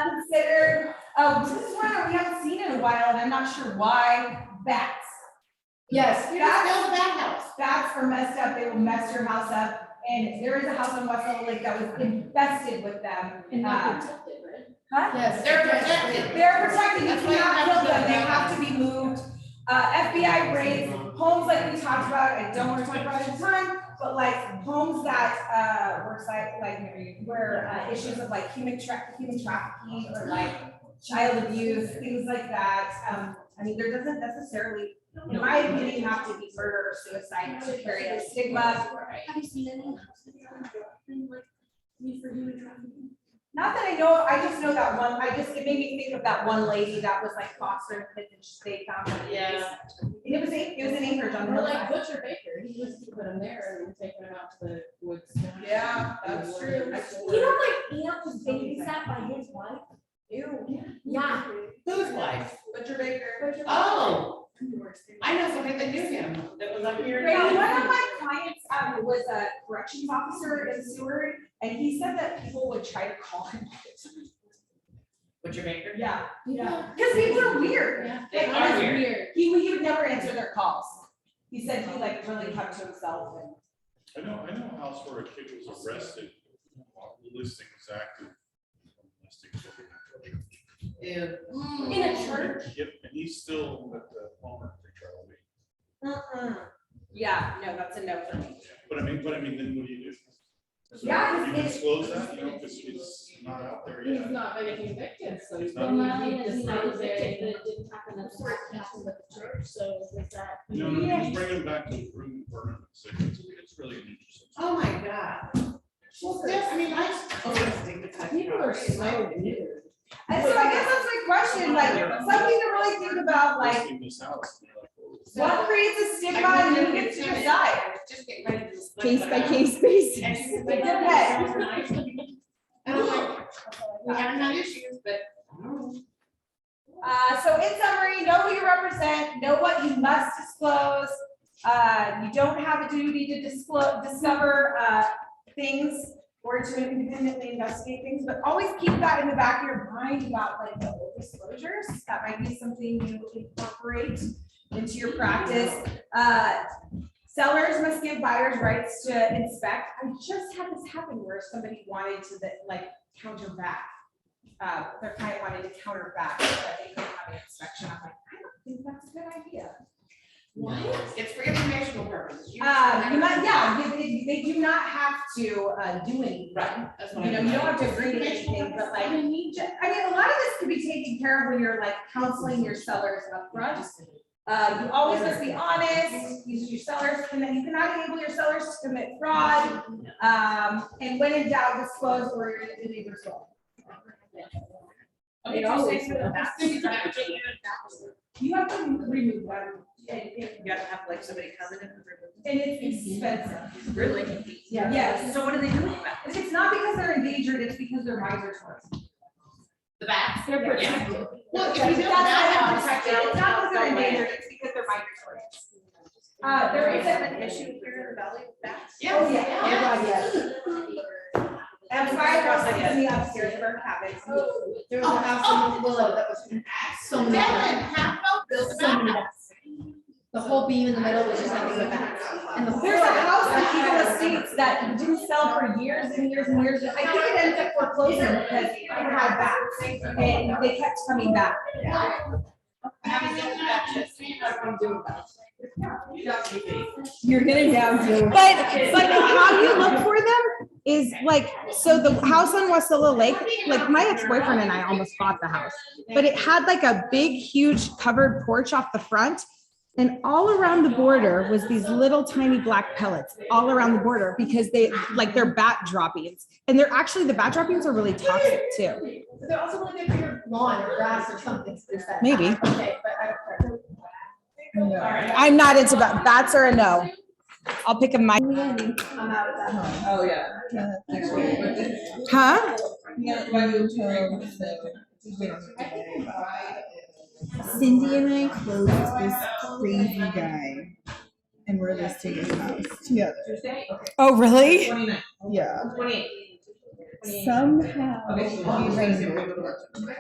Speaker 1: considered. This is one that we haven't seen in a while, and I'm not sure why. Bats.
Speaker 9: Yes.
Speaker 5: You just build a bat house.
Speaker 1: Bats are messed up. They will mess your house up. And there is a house on West Little Lake that was infested with them.
Speaker 9: And not protected, right?
Speaker 1: Huh?
Speaker 9: Yes.
Speaker 5: They're protected.
Speaker 1: They're protected. You
Speaker 5: That's why you
Speaker 1: cannot
Speaker 5: have
Speaker 1: kill
Speaker 5: to
Speaker 1: them. They
Speaker 5: build
Speaker 1: have to be moved. FBI raids, homes like we talked about. I don't want to talk about it at the time, but like homes that were where issues of like human trafficking or like child abuse, things like that. I mean, there doesn't necessarily, in my opinion, have to be murder or suicide to carry a stigma.
Speaker 2: Have you seen any houses that have been like used for human trafficking?
Speaker 1: Not that I know, I just know that one, it made me think of that one lady that was like fostering kids and they found her.
Speaker 5: Yeah.
Speaker 1: And it was in Anchorage on the
Speaker 5: Or like
Speaker 1: hillside.
Speaker 5: Butcher Baker, he was to put him there and taking him out to the woods.
Speaker 6: Yeah, that's true.
Speaker 2: You know, my aunt was babysat by his wife.
Speaker 6: Ew.
Speaker 2: Yeah.
Speaker 5: Whose wife?
Speaker 6: Butcher Baker.
Speaker 5: Oh, I know somebody that knew him, that was up here.
Speaker 1: Yeah, one of my clients was a corrections officer in Seward, and he said that people would try to call him.
Speaker 5: Butcher Baker?
Speaker 1: Yeah,
Speaker 2: Yeah.
Speaker 1: because people are weird.
Speaker 2: Yeah.
Speaker 5: They are weird.
Speaker 1: He would never answer their calls. He said he like really kept to himself and.
Speaker 4: I know a house where a kid was arrested, listing was active. Listing
Speaker 2: In a church.
Speaker 4: Yep, and he's still at the Palmer pretrial.
Speaker 1: Yeah, no, that's a no for me.
Speaker 4: But I mean, then what do you do? So
Speaker 1: Yeah,
Speaker 4: you
Speaker 1: it's-
Speaker 4: disclose that, because it's not out there
Speaker 5: He's
Speaker 4: yet.
Speaker 5: not been convicted, so he's
Speaker 4: He's
Speaker 5: not.
Speaker 4: not-
Speaker 2: He's not convicted, but it didn't happen at the it happened with the church, so was that.
Speaker 4: No, just bring him back to the room, burn him, so it's really an interesting.
Speaker 5: Oh my God. Well, I mean, people are so weird.
Speaker 1: And so I guess that's my question, like, something to really think about, like,
Speaker 4: In this house, and they're like, oh.
Speaker 1: what creates a stigma and who gets to decide?
Speaker 5: Just get ready to.
Speaker 1: Case by case basis.
Speaker 5: And
Speaker 1: It depends.
Speaker 5: I'm like, we haven't had issues, but.
Speaker 1: So in summary, know who you represent, know what you must disclose. You don't have a duty to discover things or to independently investigate things, but always keep that in the back of your mind about like the whole disclosures. That might be something you incorporate into your practice. Sellers must give buyers rights to inspect. I just had this happen where somebody wanted to counter back. Their client wanted to counter back, but they couldn't have an inspection. I'm like, I don't think that's a good idea.
Speaker 5: It's for informational purposes.
Speaker 1: They do not have to do anything.
Speaker 5: Right, that's what I
Speaker 1: You know,
Speaker 5: mean.
Speaker 1: you don't have to agree to anything, but like, I mean, a lot of this can be taken care of when you're like counseling your sellers upfront. You always must be honest, your sellers, and then you cannot enable your sellers to commit fraud. And when in doubt, disclose or your neighbor's fault.
Speaker 5: Okay,
Speaker 1: always
Speaker 5: so
Speaker 1: You have to remove them.
Speaker 6: You gotta have like somebody come in and remove.
Speaker 1: And it's expensive.
Speaker 6: Really?
Speaker 1: Yeah. Yes.
Speaker 6: So what are they doing about it?
Speaker 1: It's not because they're endangered, it's because they're migratory.
Speaker 5: the bats.
Speaker 2: They're
Speaker 5: Yeah.
Speaker 2: protected.
Speaker 5: Well, if
Speaker 1: That's
Speaker 5: you know
Speaker 1: why
Speaker 5: that,
Speaker 1: they're protected. It's not because they're endangered, it's because they're migratory. There is
Speaker 6: an issue here in the valley with bats?
Speaker 1: Oh, yeah. Oh, God, yes. And fire
Speaker 6: Crossing
Speaker 1: was in the upstairs of our cabin.
Speaker 2: There was a house in Willow that was so many bats. So many bats. The whole beam in the middle was just nothing but bats. And the
Speaker 1: There's a house in Eagle Estates that didn't sell for years and years and years. I think it ended up foreclosing because it had bats and they kept coming back. You're gonna down to. But how you look for them is like, so the house on Wasilla Lake, like my ex-boyfriend and I almost bought the house, but it had like a big, huge covered porch off the front. And all around the border was these little tiny black pellets all around the border because they're bat droppings. And they're actually, the bat droppings are really toxic too.
Speaker 2: They're also really good for your lawn or grass or something.
Speaker 1: Maybe.
Speaker 2: Okay, but I don't care.
Speaker 1: I'm not into bats are a no. I'll pick a mic.
Speaker 2: I'm out of that.
Speaker 6: Oh, yeah.
Speaker 1: Huh?
Speaker 9: Cindy and I closed this crazy guy, and we're listing his house together.
Speaker 1: Oh, really?
Speaker 9: Yeah.
Speaker 6: 28.
Speaker 9: Somehow we rained.